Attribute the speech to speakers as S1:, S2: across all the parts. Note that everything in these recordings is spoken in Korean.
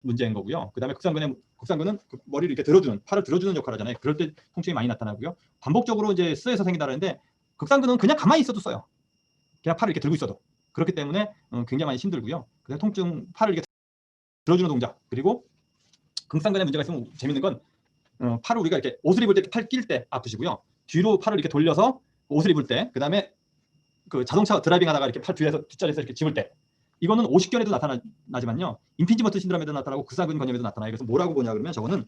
S1: 문제인 거고요. 그다음에 극상근은 그 머리를 이렇게 들어주는, 팔을 들어주는 역할을 하잖아요. 그럴 때 통증이 많이 나타나고요. 반복적으로 이제 쓰여서 생긴다는데 극상근은 그냥 가만히 있어도 써요. 그냥 팔을 이렇게 들고 있어도. 그렇기 때문에 굉장히 많이 힘들고요. 그래서 통증, 팔을 이렇게 들어주는 동작, 그리고 극상근에 문제가 있으면 재밌는 건 팔을 우리가 이렇게 옷을 입을 때 팔 낄 때 아프시고요. 뒤로 팔을 이렇게 돌려서 옷을 입을 때, 그다음에 그 자동차 드라이빙 하다가 이렇게 팔 뒤에서 뒷자리에서 이렇게 집을 때, 이거는 오십견에도 나타나지만요. 임피지먼트 신드롬에도 나타나고 극상근 건염에도 나타나요. 그래서 뭐라고 보냐 그러면 저거는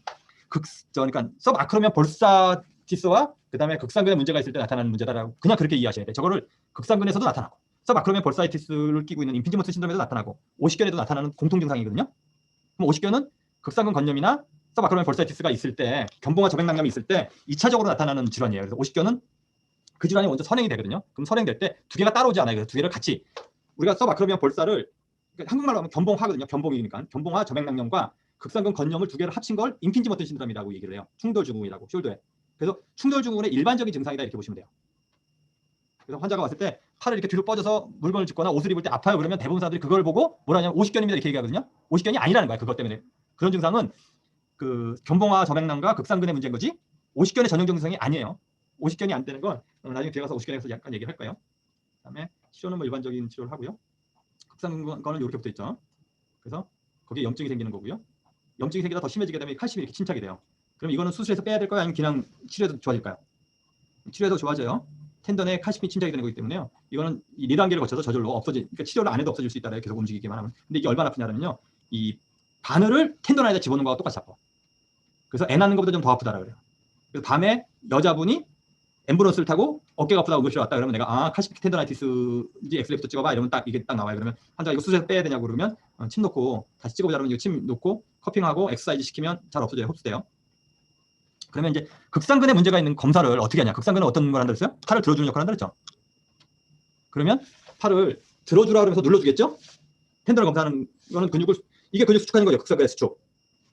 S1: 그러니까 서브아크로미언 벌사티스와 그다음에 극상근에 문제가 있을 때 나타나는 문제다라고 그냥 그렇게 이해하셔야 돼요. 저거를 극상근에서도 나타나고 서브아크로미언 벌사이티스를 끼고 있는 임피지먼트 신드롬에도 나타나고 오십견에도 나타나는 공통 증상이거든요. 그럼 오십견은 극상근 건염이나 서브아크로미언 벌사이티스가 있을 때, 견봉화 저백낭염이 있을 때 2차적으로 나타나는 질환이에요. 그래서 오십견은 그 질환이 먼저 선행이 되거든요. 그럼 선행될 때 두 개가 따로 오지 않아요. 그래서 두 개를 같이, 우리가 서브아크로미언 벌사를 한국말로 하면 견봉화거든요. 견봉이니까 견봉화 저맥낭염과 극상근 건염을 두 개를 합친 걸 임피지먼트 신드롬이라고 얘기를 해요. 충돌증후군이라고, 숄더에. 그래서 충돌증후군의 일반적인 증상이다 이렇게 보시면 돼요. 그래서 환자가 왔을 때 팔을 이렇게 뒤로 뻗어서 물건을 짚거나 옷을 입을 때 아파요 그러면 대부분 사람들이 그걸 보고 뭐라 하냐면 오십견입니다 이렇게 얘기하거든요. 오십견이 아니라는 거야. 그것 때문에. 그런 증상은 그 견봉화 저맥낭과 극상근의 문제인 거지 오십견의 전형적 증상이 아니에요. 오십견이 안 되는 건 나중에 뒤에 가서 오십견에 대해서 약간 얘기할 거예요. 그다음에 치료는 뭐 일반적인 치료를 하고요. 극상근은 이렇게 붙어 있죠. 그래서 거기에 염증이 생기는 거고요. 염증이 생기다 더 심해지게 되면 칼슘이 이렇게 침착이 돼요. 그럼 이거는 수술해서 빼야 될까요? 아니면 그냥 치료해서 좋아질까요? 치료해서 좋아져요. 텐던에 칼슘이 침착이 되는 거기 때문에요. 이거는 이 4단계를 거쳐서 저절로 그러니까 치료를 안 해도 없어질 수 있다. 계속 움직이기만 하면. 근데 이게 얼마나 아프냐면요. 이 바늘을 텐던 안에다 집어넣은 거와 똑같이 아파. 그래서 애 낳는 것보다 좀 더 아프다라 그래요. 그래서 밤에 여자분이 앰뷸런스를 타고 어깨가 아프다고 응급실에 왔다 그러면 내가 칼시픽 텐더나이티스인지 엑스레이부터 찍어봐 이러면 딱 이게 딱 나와요. 그러면 환자가 이거 수술해서 빼야 되냐고 그러면 침 놓고 다시 찍어보자 그러면 이거 침 놓고 커핑하고 엑서사이즈 시키면 잘 없어져요. 흡수돼요. 그러면 이제 극상근에 문제가 있는 검사를 어떻게 하냐. 극상근은 어떤 걸 한다 그랬어요? 팔을 들어주는 역할을 한다 그랬죠. 그러면 팔을 들어주라 그러면서 눌러주겠죠. 텐더를 검사하는 거는 이게 근육 수축하는 거죠. 극상근의 수축.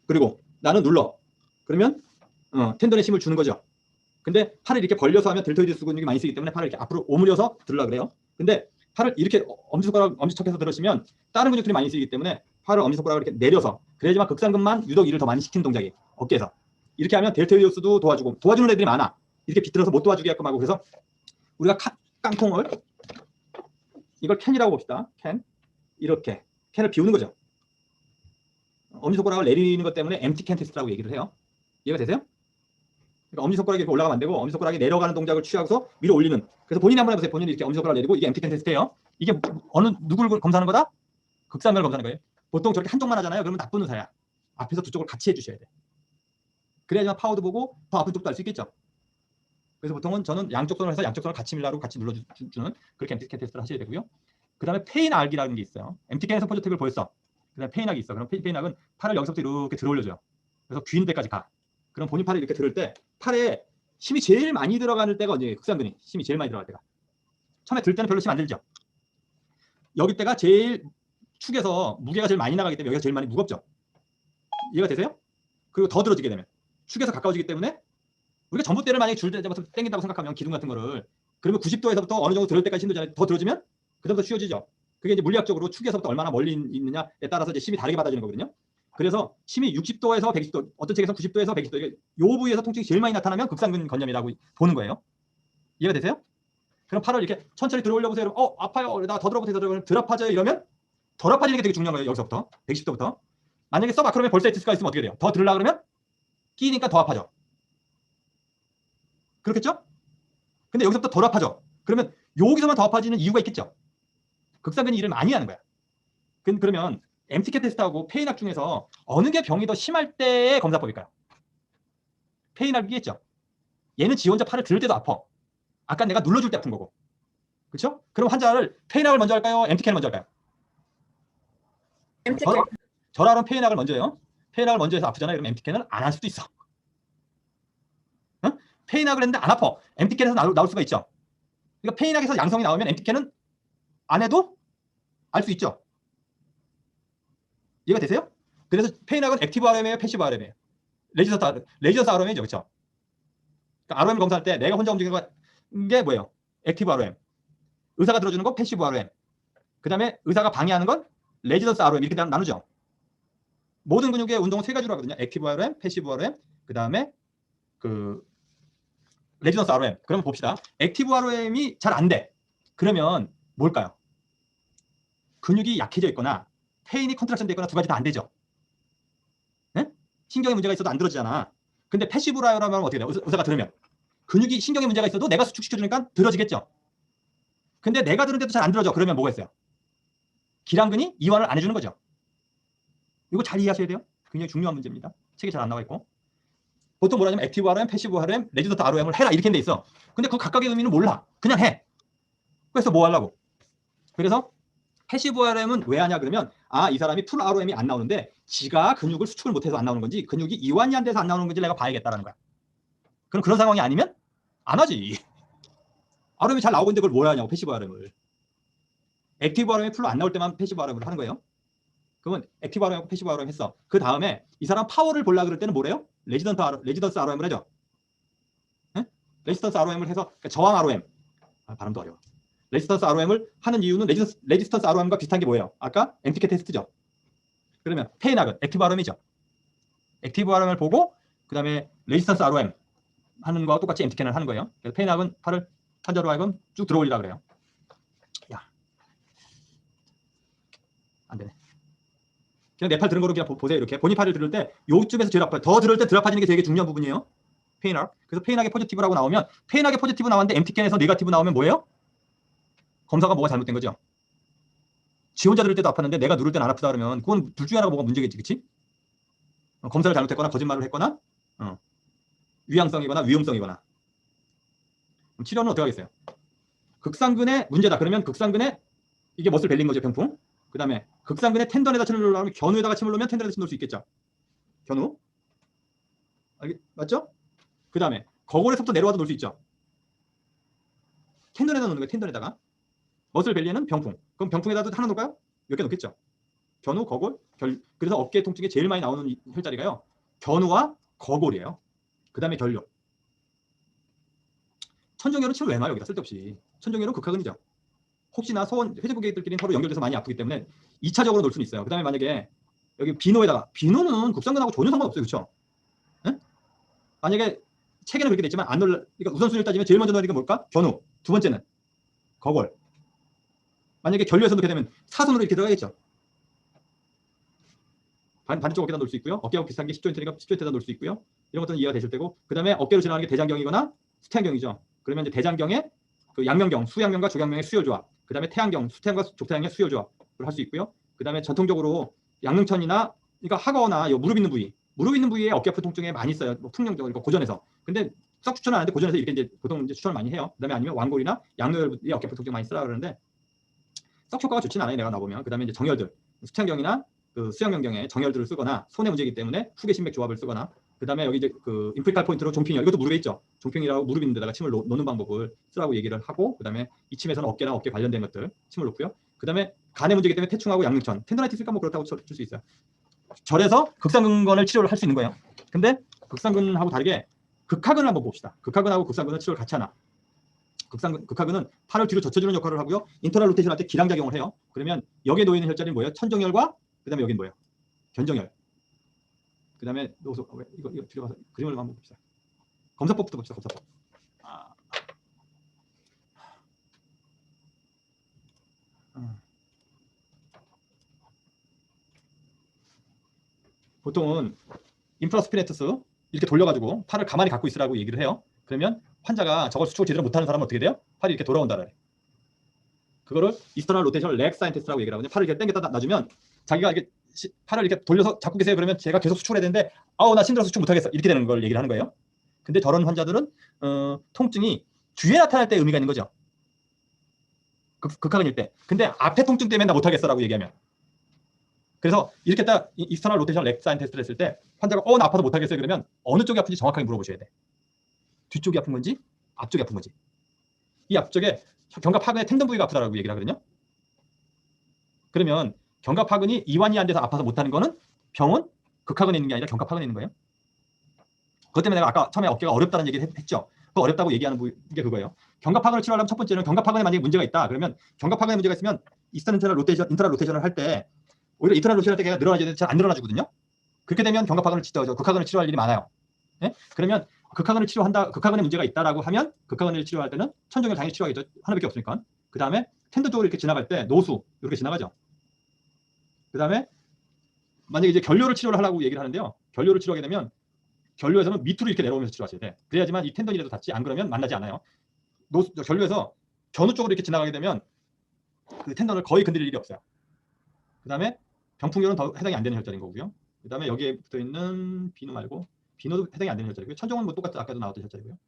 S1: 그리고 나는 눌러. 그러면 텐던에 힘을 주는 거죠. 근데 팔을 이렇게 벌려서 하면 델토이디스 근육이 많이 쓰기 때문에 팔을 이렇게 앞으로 오므려서 들으려 그래요. 근데 팔을 이렇게 엄지척해서 들으시면 다른 근육들이 많이 쓰이기 때문에 팔을 엄지손가락을 이렇게 내려서, 그래야지만 극상근만 유독 일을 더 많이 시키는 동작이 어깨에서. 이렇게 하면 델토이디스도 도와주는 애들이 많아. 이렇게 비틀어서 못 도와주게끔 하고. 그래서 우리가 깡통을, 이걸 캔이라고 봅시다. 이렇게 캔을 비우는 거죠. 엄지손가락을 내리는 것 때문에 엠티 캔 테스트라고 얘기를 해요. 이해가 되세요? 그러니까 엄지손가락이 이렇게 올라가면 안 되고 엄지손가락이 내려가는 동작을 취하고서 위로 올리는. 그래서 본인이 한번 해보세요. 본인이 이렇게 엄지손가락을 내리고, 이게 엠티 캔 테스트예요. 이게 누굴 검사하는 거다? 극상근을 검사하는 거예요. 보통 저렇게 한쪽만 하잖아요. 그러면 나쁜 의사야. 앞에서 두 쪽을 같이 해주셔야 돼. 그래야지만 파워도 보고 더 아픈 쪽도 알 수 있겠죠. 그래서 보통은 저는 양쪽 손을 해서 양쪽 손을 같이 밀라로 같이 눌러주는 그렇게 엠티 캔 테스트를 하셔야 되고요. 그 다음에 페인악이라는 게 있어요. 엠티 캔에서 포지티브를 보였어. 그 다음에 페인악이 있어. 그럼 페인악은 팔을 여기서부터 이렇게 들어 올려줘요. 그래서 귀인 데까지 가. 그럼 본인 팔을 이렇게 들을 때 팔에 힘이 제일 많이 들어가는 때가 언제예요? 극상근이 힘이 제일 많이 들어갈 때가. 처음에 들 때는 별로 힘 안 들죠. 여기 때가 제일 축에서 무게가 제일 많이 나가기 때문에 여기가 제일 많이 무겁죠. 이해가 되세요? 그리고 더 들어지게 되면 축에서 가까워지기 때문에 우리가 전봇대를 만약에 줄 때부터 당긴다고 생각하면 기둥 같은 거를, 그러면 90도에서부터 어느 정도 들을 때까지 힘 들잖아요. 더 들어지면 그다음부터 쉬워지죠. 그게 이제 물리학적으로 축에서부터 얼마나 멀리 있느냐에 따라서 이제 힘이 다르게 받아지는 거거든요. 그래서 힘이 60도에서 120도, 어떤 책에서 90도에서 120도, 요 부위에서 통증이 제일 많이 나타나면 극상근 건염이라고 보는 거예요. 이해가 되세요? 그럼 팔을 이렇게 천천히 들어 올려보세요. 아파요. 나 더 들어보세요. 덜 아파져요. 이러면 덜 아파지는 게 되게 중요한 거예요. 여기서부터 110도부터. 만약에 서브아크로미언 벌사이티스가 있으면 어떻게 돼요? 더 들으려고 그러면 끼니까 더 아파져. 그렇겠죠? 근데 여기서부터 덜 아파져. 그러면 여기서만 더 아파지는 이유가 있겠죠. 극상근이 일을 많이 하는 거야. 그러면 MTK 테스트하고 페인악 중에서 어느 게 병이 더 심할 때의 검사법일까요? 페인악이겠죠. 얘는 지 혼자 팔을 들을 때도 아파. 아까 내가 눌러줄 때 아픈 거고. 그렇죠? 그럼 환자를 페인악을 먼저 할까요? MTK를 먼저 할까요? 저라면 페인악을 먼저 해요. 페인악을 먼저 해서 아프잖아요. 그럼 MTK는 안 할 수도 있어. 어? 페인악을 했는데 안 아파. MTK에서 나올 수가 있죠. 그러니까 페인악에서 양성이 나오면 MTK는 안 해도 알 수 있죠. 이해가 되세요? 그래서 페인악은 액티브 RM이에요, 패시브 RM이에요? 레지던스 RM이죠, 그렇죠? 그러니까 ROM 검사할 때 내가 혼자 움직이는 게 뭐예요? 액티브 RM. 의사가 들어주는 건 패시브 RM. 그 다음에 의사가 방해하는 건 레지던스 RM. 이렇게 나누죠. 모든 근육의 운동은 세 가지로 하거든요. 액티브 RM, 패시브 RM, 그 다음에 그 레지던스 RM. 그럼 봅시다. 액티브 RM이 잘 안 돼. 그러면 뭘까요? 근육이 약해져 있거나 페인이 컨트랙션 되거나 두 가지 다 안 되죠. 네? 신경에 문제가 있어도 안 들어지잖아. 근데 패시브 RM은 어떻게 돼요? 의사가 들으면 근육이 신경에 문제가 있어도 내가 수축시켜주니까 들어지겠죠. 근데 내가 들은데도 잘 안 들어져. 그러면 뭐가 있어요? 기랑근이 이완을 안 해주는 거죠. 이거 잘 이해하셔야 돼요. 굉장히 중요한 문제입니다. 책에 잘 안 나와 있고. 보통 뭐라냐면 액티브 RM, 패시브 RM, 레지던트 RM을 해라 이렇게 돼 있어. 근데 그 각각의 의미는 몰라. 그냥 해. 그래서 뭐 하려고? 그래서 패시브 RM은 왜 하냐 그러면 이 사람이 풀 RM이 안 나오는데 지가 근육을 수축을 못해서 안 나오는 건지 근육이 이완이 안 돼서 안 나오는 건지 내가 봐야겠다라는 거야. 그럼 그런 상황이 아니면 안 하지. RM이 잘 나오고 있는데 그걸 뭘 하냐고 패시브 RM을. 액티브 RM이 풀로 안 나올 때만 패시브 RM을 하는 거예요. 그러면 액티브 RM하고 패시브 RM 했어. 그 다음에 이 사람 파워를 보려고 그럴 때는 뭐래요? 레지던스 RM을 하죠. 네? 레지던스 RM을 해서 그러니까 저항 RM. 발음도 어려워. 레지스턴스 ROM을 하는 이유는 레지스턴스 ROM과 비슷한 게 뭐예요? 아까 MTK 테스트죠. 그러면 페인학은 액티브 ROM이죠. 액티브 ROM을 보고 그 다음에 레지스턴스 ROM 하는 거와 똑같이 MTK를 하는 거예요. 그래서 페인학은 팔을 환자로 하여금 쭉 들어올리라 그래요. 야, 안 되네. 그냥 내 팔 들은 거로 그냥 보세요. 이렇게 본인 팔을 들을 때 요쯤에서 제일 아파요. 더 들을 때 덜 아파지는 게 되게 중요한 부분이에요. 페인학. 그래서 페인학의 포지티브라고 나오면 페인학의 포지티브 나왔는데 MTK에서 네거티브 나오면 뭐예요? 검사가 뭐가 잘못된 거죠? 지 혼자 들을 때도 아팠는데 내가 누를 때는 안 아프다 그러면 그건 둘 중에 하나가 뭐가 문제겠지, 그치? 검사를 잘못했거나 거짓말을 했거나 위양성이거나 위험성이거나. 그럼 치료는 어떻게 하겠어요? 극상근의 문제다. 그러면 극상근에 이게 멋을 벨린 거죠, 병풍. 그 다음에 극상근의 텐던에다 침을 놓으려면 견우에다가 침을 놓으면 텐던에다 침 놓을 수 있겠죠. 견우. 맞죠? 그 다음에 거골에서부터 내려와도 놓을 수 있죠. 텐던에다 놓는 거예요, 텐던에다가. 멋을 벨리는 병풍. 그럼 병풍에다도 하나 놓을까요? 몇 개 놓겠죠. 견우, 거골, 그래서 어깨 통증에 제일 많이 나오는 혈자리가요. 견우와 거골이에요. 그 다음에 결류. 천정혈은 침을 왜 놔요? 여기다 쓸데없이. 천정혈은 극하근이죠. 혹시나 소원 회전근개들끼리 서로 연결돼서 많이 아프기 때문에 2차적으로 놓을 수는 있어요. 그 다음에 만약에 여기 비노에다가 비노는 극상근하고 전혀 상관없어요. 그렇죠? 네? 만약에 책에는 그렇게 돼 있지만 안 넣을, 그러니까 우선순위를 따지면 제일 먼저 넣는 게 뭘까? 견우. 두 번째는 거골. 만약에 결류에서 놓게 되면 사선으로 이렇게 들어가겠죠. 반대쪽 어깨에다 놓을 수 있고요. 어깨하고 비슷한 게 10조인트니까 10조인트에다 놓을 수 있고요. 이런 것들은 이해가 되실 테고, 그 다음에 어깨로 지나가는 게 대장경이거나 수태양경이죠. 그러면 이제 대장경에 그 양명경, 수양경과 조양경의 수혈조합, 그 다음에 태양경, 수태양과 족태양의 수혈조합을 할 수 있고요. 그 다음에 전통적으로 양릉천이나 그러니까 하거나 무릎 있는 부위에 어깨 아픈 통증에 많이 써요. 뭐 풍령적으로 그러니까 고전에서. 근데 썩 추천은 안 하는데 고전에서 이렇게 이제 보통 이제 추천을 많이 해요. 그 다음에 아니면 완골이나 양노혈부에 어깨 아픈 통증 많이 쓰라 그러는데 썩 효과가 좋지는 않아요. 내가 나보면. 그 다음에 이제 정혈들, 수태양경이나 그 수양경경에 정혈들을 쓰거나 손의 문제이기 때문에 후계신맥 조합을 쓰거나 그 다음에 여기 이제 그 인프리칼 포인트로 종핑혈, 이것도 무릎에 있죠. 종핑이라고 무릎 있는 데다가 침을 놓는 방법을 쓰라고 얘기를 하고, 그 다음에 이침에서는 어깨나 어깨 관련된 것들 침을 놓고요. 그 다음에 간의 문제이기 때문에 태충하고 양릉천, 텐더나이티스가 뭐 그렇다고 줄 수 있어요. 절에서 극상근건을 치료를 할 수 있는 거예요. 근데 극상근하고 다르게 극하근을 한번 봅시다. 극하근하고 극상근은 치료를 같이 하나. 극하근은 팔을 뒤로 젖혀주는 역할을 하고요. 인터널 로테이션 할 때 기량작용을 해요. 그러면 여기에 놓이는 혈자리는 뭐예요? 천정혈과 그 다음에 여기는 뭐예요? 견정혈. 그 다음에 이거 뒤로 가서 그림을 한번 봅시다. 검사법부터 봅시다. 검사법. 보통은 인프라스피네투스 이렇게 돌려가지고 팔을 가만히 갖고 있으라고 얘기를 해요. 그러면 환자가 저걸 수축을 제대로 못하는 사람은 어떻게 돼요? 팔이 이렇게 돌아온다 그래. 그거를 이스터널 로테이션 렉 사이언티스트라고 얘기를 하거든요. 팔을 이렇게 당겼다 놔주면 자기가 이렇게 팔을 이렇게 돌려서 잡고 계세요. 그러면 제가 계속 수축을 해야 되는데 나 힘들어서 수축 못하겠어. 이렇게 되는 걸 얘기를 하는 거예요. 근데 저런 환자들은 통증이 뒤에 나타날 때 의미가 있는 거죠. 극하근일 때. 근데 앞에 통증 때문에 나 못하겠어라고 얘기하면. 그래서 이렇게 딱 이스터널 로테이션 렉 사인 테스트를 했을 때 환자가 나 아파서 못하겠어요. 그러면 어느 쪽이 아픈지 정확하게 물어보셔야 돼. 뒤쪽이 아픈 건지 앞쪽이 아픈 건지. 이 앞쪽에 견갑하근의 텐던 부위가 아프다라고 얘기를 하거든요. 그러면 견갑하근이 이완이 안 돼서 아파서 못하는 거는 병은 극하근에 있는 게 아니라 견갑하근에 있는 거예요. 그것 때문에 내가 아까 처음에 어깨가 어렵다는 얘기를 했죠. 그 어렵다고 얘기하는 게 그거예요. 견갑하근을 치료하려면 첫 번째는 견갑하근에 만약에 문제가 있다. 그러면 견갑하근에 문제가 있으면 인트라 로테이션을 할 때 오히려 인터널 로테이션을 할 때 늘어나야 되는데 잘 안 늘어나주거든요. 그렇게 되면 경각파근을 극하근을 치료할 일이 많아요. 예? 그러면 극하근의 문제가 있다라고 하면 극하근을 치료할 때는 천정을 당연히 치료하겠죠. 하나밖에 없으니까. 그 다음에 텐던 쪽으로 이렇게 지나갈 때 노수 이렇게 지나가죠. 그 다음에 만약에 이제 결뇨를 치료를 하려고 얘기를 하는데요. 결뇨를 치료하게 되면 결뇨에서는 밑으로 이렇게 내려오면서 치료하셔야 돼. 그래야지만 이 텐던이라도 닿지, 안 그러면 만나지 않아요. 결뇨에서 견우 쪽으로 이렇게 지나가게 되면 그 텐던을 거의 건드릴 일이 없어요. 그 다음에 병풍혈은 더 해당이 안 되는 혈자리인 거고요. 그 다음에 여기에 붙어있는 비누 말고 비누도 해당이 안 되는 혈자리고요. 천정은 뭐 똑같이 아까도 나왔던 혈자리고요.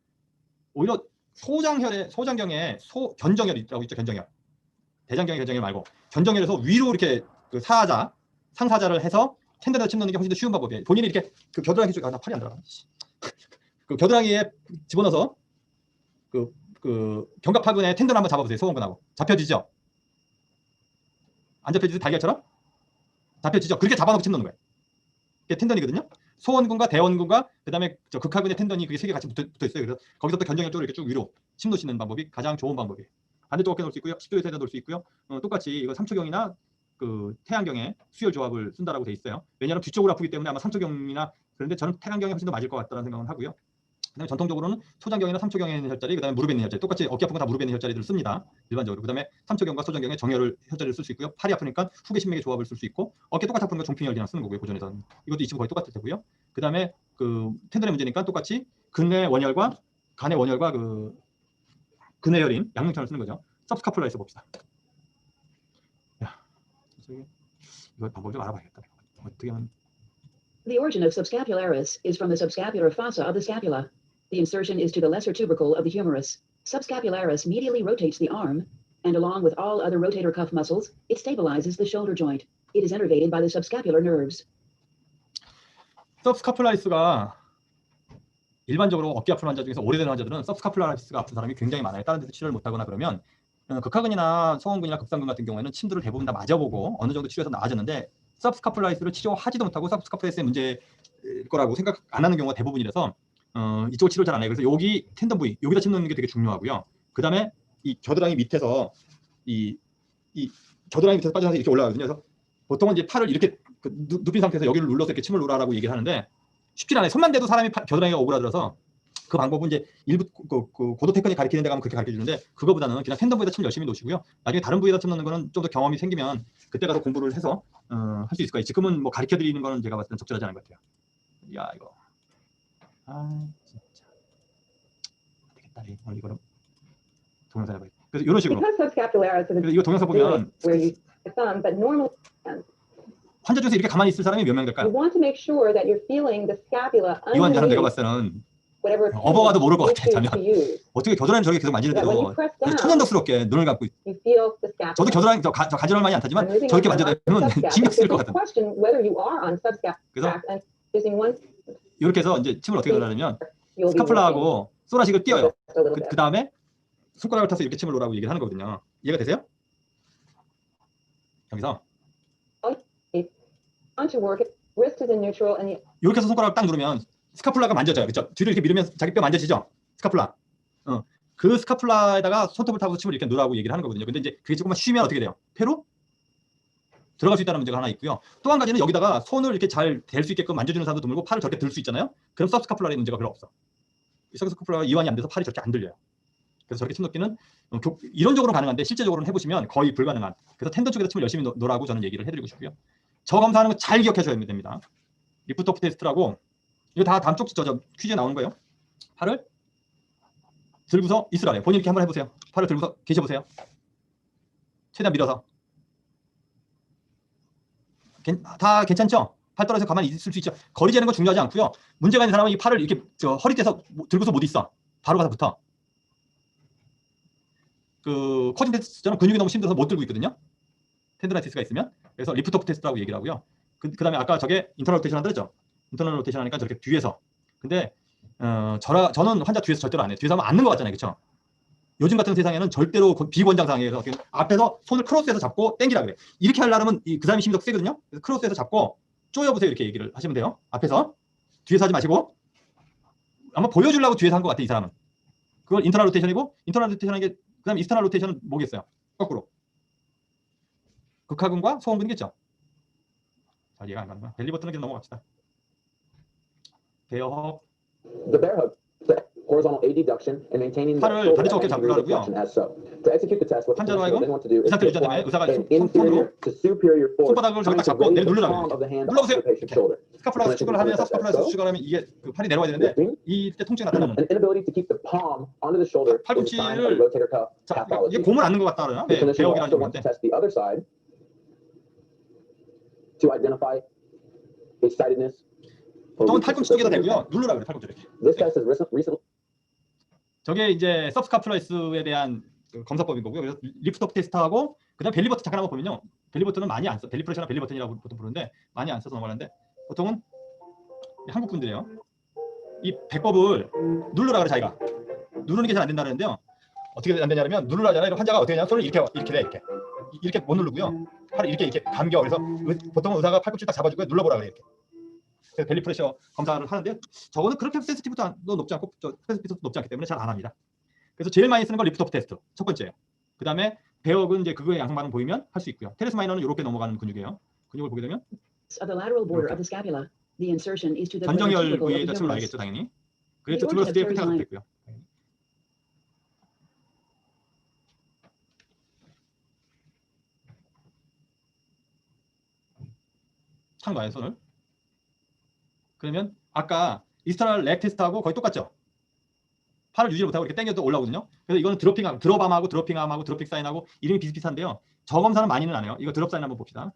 S1: 오히려 소장경에 견정혈이라고 있죠. 견정혈. 대장경의 견정혈 말고 견정혈에서 위로 이렇게 그 상사자를 해서 텐던에다 침 넣는 게 훨씬 더 쉬운 방법이에요. 본인이 이렇게 그 겨드랑이 쪽에 나 팔이 안 들어가. 그 겨드랑이에 집어넣어서 그 견갑파근에 텐던 한번 잡아보세요. 소원근하고 잡혀지죠? 안 잡혀지죠? 달걀처럼? 잡혀지죠? 그렇게 잡아놓고 침 넣는 거예요. 그게 텐던이거든요. 소원근과 대원근과 그다음에 저 극하근의 텐던이 그게 세 개 같이 붙어 있어요. 그래서 거기서 또 견정혈 쪽으로 이렇게 쭉 위로 침 놓으시는 방법이 가장 좋은 방법이에요. 반대쪽 어깨 놓을 수 있고요. 10도에서 놓을 수 있고요. 똑같이 이거 삼초경이나 그 태양경의 수혈 조합을 쓴다라고 돼 있어요. 왜냐하면 뒤쪽으로 아프기 때문에 아마 삼초경이나 그런데 저는 태양경이 훨씬 더 맞을 것 같다는 생각을 하고요. 그다음에 전통적으로는 소장경이나 삼초경에 있는 혈자리, 그다음에 무릎에 있는 혈자리, 똑같이 어깨 아픈 건 다 무릎에 있는 혈자리들을 씁니다. 일반적으로. 그다음에 삼초경과 소장경에 정혈을 혈자리를 쓸 수 있고요. 팔이 아프니까 후계신맥의 조합을 쓸 수 있고, 어깨 똑같이 아픈 건 종핑혈이랑 쓰는 거고요. 고전에서는 이것도 이치고 거의 똑같을 테고요. 그다음에 그 텐던의 문제니까 똑같이 근내 원혈과 간의 원혈과 그 근내혈인 양릉천을 쓰는 거죠. 서브스카플라에서 봅시다. 야, 이거 방법 좀 알아봐야겠다. 어떻게 하면
S2: The origin of subscapularis is from the subscapular fossa of the scapula. The insertion is to the lesser tubercle of the humerus. Subscapularis medially rotates the arm, and along with all other rotator cuff muscles, it stabilizes the shoulder joint. It is innervated by the subscapular nerves.
S1: 서브스카플라리스가 일반적으로 어깨 아픈 환자 중에서 오래된 환자들은 서브스카플라리스가 아픈 사람이 굉장히 많아요. 다른 데서 치료를 못하거나 그러면 극하근이나 소원근이나 극상근 같은 경우에는 침들을 대부분 다 맞아보고 어느 정도 치료해서 나아졌는데 서브스카플라리스를 치료하지도 못하고 서브스카플라리스의 문제일 거라고 생각 안 하는 경우가 대부분이라서 이쪽 치료를 잘 안 해요. 그래서 여기 텐던 부위 여기다 침 넣는 게 되게 중요하고요. 그 다음에 이 겨드랑이 밑에서 이 겨드랑이 밑에서 빠져나서 이렇게 올라가거든요. 그래서 보통은 이제 팔을 이렇게 눕힌 상태에서 여기를 눌러서 이렇게 침을 놓으라고 얘기를 하는데 쉽지 않아요. 손만 대도 사람이 겨드랑이가 오그라들어서 그 방법은 이제 일부 그 고도 테크닉 가르치는 데 가면 그렇게 가르쳐 주는데 그거보다는 그냥 텐던 부위에다 침 열심히 놓으시고요. 나중에 다른 부위에다 침 넣는 거는 좀 더 경험이 생기면 그때 가서 공부를 해서 할 수 있을 거예요. 지금은 뭐 가르쳐 드리는 거는 제가 봤을 때는 적절하지 않은 것 같아요. 야 이거 진짜 되겠다. 오늘 이거는 동영상 해봐요. 그래서 이런 식으로. 그래서 이거 동영상 보면 환자 중에서 이렇게 가만히 있을 사람이 몇 명 될까요? 이 환자는 내가 봤을 때는 어버가도 모를 것 같아. 자면 어떻게 겨드랑이 저렇게 계속 만지는데도 천연덕스럽게 눈을 감고 저도 겨드랑이 저 가지런히 많이 안 타지만 저렇게 만져도 신경 쓰일 것 같은. 그래서 이렇게 해서 이제 침을 어떻게 넣으려면 스카플라하고 소라식을 띄어요. 그 다음에 손가락을 타서 이렇게 침을 놓으라고 얘기를 하는 거거든요. 이해가 되세요? 여기서 이렇게 해서 손가락을 딱 누르면 스카플라가 만져져요. 그렇죠? 뒤를 이렇게 밀으면 자기 뼈 만져지죠? 스카플라. 그 스카플라에다가 손톱을 타고 침을 이렇게 놓으라고 얘기를 하는 거거든요. 근데 이제 그게 조금만 쉬면 어떻게 돼요? 폐로 들어갈 수 있다는 문제가 하나 있고요. 또 한 가지는 여기다가 손을 이렇게 잘 댈 수 있게끔 만져주는 사람도 드물고 팔을 저렇게 들 수 있잖아요. 그럼 서브스카플라의 문제가 별로 없어. 서브스카플라가 이완이 안 돼서 팔이 저렇게 안 들려요. 그래서 저렇게 침 놓기는 이론적으로 가능한데 실제적으로는 해보시면 거의 불가능한. 그래서 텐던 쪽에다 침을 열심히 놓으라고 저는 얘기를 해드리고 싶고요. 저 검사하는 거 잘 기억하셔야 됩니다. 리프트 오프 테스트라고 이거 다 다음 쪽 저 퀴즈에 나오는 거예요. 팔을 들고서 있으라래요. 본인 이렇게 한번 해보세요. 팔을 들고서 계셔보세요. 최대한 밀어서. 다 괜찮죠? 팔 떨어져서 가만히 있을 수 있죠. 거리 재는 건 중요하지 않고요. 문제가 있는 사람은 이 팔을 이렇게 허리띠에서 들고서 못 있어. 바로 가서 붙어. 그 커징 테스트처럼 근육이 너무 힘들어서 못 들고 있거든요. 텐드라이티스가 있으면. 그래서 리프트 오프 테스트라고 얘기를 하고요. 그 다음에 아까 저게 인터널 로테이션 한다 그랬죠? 인터널 로테이션 하니까 저렇게 뒤에서. 근데 저는 환자 뒤에서 절대로 안 해요. 뒤에서 하면 앉는 것 같잖아요. 그렇죠? 요즘 같은 세상에는 절대로 비권장 상황에서 앞에서 손을 크로스해서 잡고 당기라 그래. 이렇게 하려면 그 사람이 힘이 더 세거든요. 그래서 크로스해서 잡고 쪼여보세요. 이렇게 얘기를 하시면 돼요. 앞에서. 뒤에서 하지 마시고. 아마 보여주려고 뒤에서 한 것 같아. 이 사람은. 그걸 인터널 로테이션이고 인터널 로테이션 하는 게 그다음에 익스터널 로테이션은 뭐겠어요? 거꾸로. 극하근과 소원근이겠죠. 잘 이해가 안 가는구나. 벨리 버튼은 그냥 넘어갑시다. 베어
S3: The bear hug, horizontal adduction and maintaining the
S1: 팔을
S3: shoulder
S1: 반대쪽 어깨
S3: at 90
S1: 잡으려고
S3: degrees of
S1: 하고요.
S3: flexion as so. To execute the test, what the
S1: 환자로
S3: clinician will
S1: 하여금
S3: then want to do
S1: 이
S3: is
S1: 상태를
S3: to
S1: 유지한 다음에
S3: apply
S1: 의사가
S3: an
S1: 손으로
S3: inferior to superior force
S1: 손바닥을 저기 딱
S3: coming to
S1: 잡고
S3: raise the
S1: 내누르라고
S3: palm
S1: 해요.
S3: of the hand
S1: 눌러보세요.
S3: off the patient's
S1: 이렇게.
S3: shoulder.
S1: 스카플라스 수축을 하면 서스카플라스 수축을 하면 이게 그 팔이 내려와야 되는데 이때 통증이 나타나면
S3: An inability to keep the palm onto the shoulder is a sign of
S1: 팔꿈치를
S3: rotator cuff
S1: 자,
S3: pathology.
S1: 이게 공을 앉는 것 같다 그러나
S3: The clinician will
S1: 배역이라는
S3: also want to
S1: 건데
S3: test the other side to identify a sightedness. or
S1: 보통은
S3: weakness
S1: 팔꿈치 쪽에다
S3: associated with
S1: 대고요.
S3: that.
S1: 누르라고 그래요. 팔꿈치 이렇게.
S3: This test has recently
S1: 저게 이제 서브스카플라이스에 대한 그 검사법인 거고요. 그래서 리프트업 테스트하고 그다음 벨리 버튼 잠깐 한번 보면요. 벨리 버튼은 많이 안 써. 벨리 프레셔나 벨리 버튼이라고 보통 부르는데 많이 안 써서 넘어가는데 보통은 한국 분들이요. 이 배꼽을 누르라 그래 자기가. 누르는 게 잘 안 된다는데요. 어떻게 안 되냐면 누르라잖아요. 환자가 어떻게 하냐? 손을 이렇게 돼 이렇게 못 누르고요. 팔을 이렇게 감겨. 그래서 보통 의사가 팔꿈치 딱 잡아주고 눌러보라 그래 이렇게. 그래서 벨리 프레셔 검사를 하는데 저거는 그렇게 센시티브도 높지 않고 센시티브도 높지 않기 때문에 잘 안 합니다. 그래서 제일 많이 쓰는 건 리프트업 테스트 첫 번째예요. 그 다음에 배역은 이제 그거의 양반은 보이면 할 수 있고요. 테레스 마이너는 이렇게 넘어가는 근육이에요. 근육을 보게 되면
S2: Of the lateral border of the scapula. The insertion is to the
S1: 전정혈
S2: tubercle of
S1: 부위에
S2: the
S1: 자체로
S2: humerus.
S1: 알겠죠 당연히. 그래서 튜버러스 뒤에 끝에가 붙어있고요. 찬 거예요 손을. 그러면 아까 이스터널 렉 테스트하고 거의 똑같죠. 팔을 유지 못하고 이렇게 당겨도 올라오거든요. 그래서 이거는 드롭암하고 드로핑암하고 드로핑 사인하고 이름이 비슷비슷한데요. 저 검사는 많이는 안 해요. 이거 드롭 사인 한번 봅시다.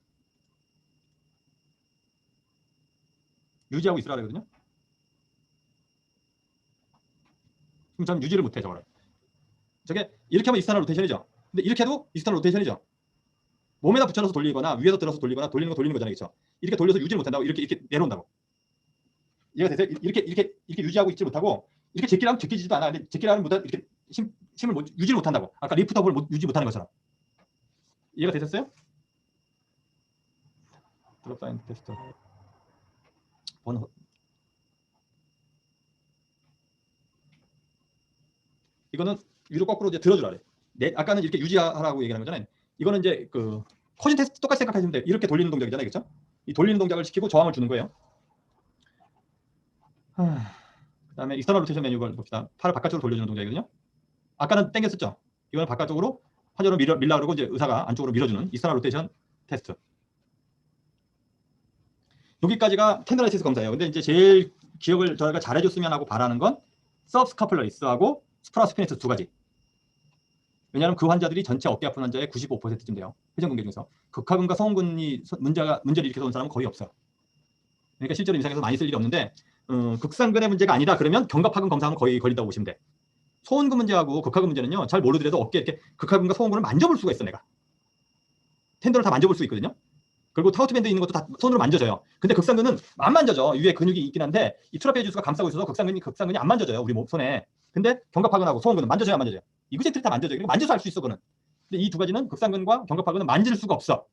S1: 유지하고 있으라 그러거든요. 그럼 저는 유지를 못해 저거를. 저게 이렇게 하면 이스터널 로테이션이죠. 근데 이렇게 해도 이스터널 로테이션이죠. 몸에다 붙여서 돌리거나 위에서 들어서 돌리거나 돌리는 거잖아요, 그렇죠? 이렇게 돌려서 유지를 못한다고 이렇게 내려온다고. 이해가 되세요? 이렇게 유지하고 있지 못하고 이렇게 제끼라면 제끼지도 않아. 근데 제끼라면 못한 이렇게 힘을 유지를 못한다고. 아까 리프트업을 유지 못하는 것처럼. 이해가 되셨어요? 드롭 사인 테스트. 번호. 이거는 위로 거꾸로 이제 들어주라 그래. 아까는 이렇게 유지하라고 얘기하는 거잖아요. 이거는 이제 그 코진 테스트 똑같이 생각하시면 돼요. 이렇게 돌리는 동작이잖아요, 그렇죠? 이 돌리는 동작을 시키고 저항을 주는 거예요. 그다음에 익스터널 로테이션 메뉴를 봅시다. 팔을 바깥쪽으로 돌려주는 동작이거든요. 아까는 당겼었죠. 이거는 바깥쪽으로 환자로 밀라 그러고 이제 의사가 안쪽으로 밀어주는 익스터널 로테이션 테스트. 여기까지가 텐더라이티스 검사예요. 근데 이제 제일 기억을 저희가 잘해줬으면 하고 바라는 건 서브스카플라리스하고 스프라스피네스 두 가지. 왜냐하면 그 환자들이 전체 어깨 아픈 환자의 95%쯤 돼요. 회전근개 중에서 극하근과 서운근이 문제를 일으켜서 온 사람은 거의 없어요. 그러니까 실제로 임상에서 많이 쓸 일이 없는데 극상근의 문제가 아니다 그러면 견갑하근 검사하면 거의 걸린다고 보시면 돼. 소원근 문제하고 극하근 문제는요. 잘 모르더라도 어깨 이렇게 극하근과 소원근을 만져볼 수가 있어 내가. 텐더를 다 만져볼 수 있거든요. 그리고 타우트밴드 있는 것도 다 손으로 만져져요. 근데 극상근은 안 만져져. 위에 근육이 있긴 한데 이 트라페지우스가 감싸고 있어서 극상근이 안 만져져요. 우리 몸 손에. 근데 견갑하근하고 소원근은 만져져야 안 만져져요. 이것들이 다 만져져요. 그러니까 만져서 알 수 있어 그는. 근데 이 두 가지는 극상근과 견갑하근은 만질 수가 없어.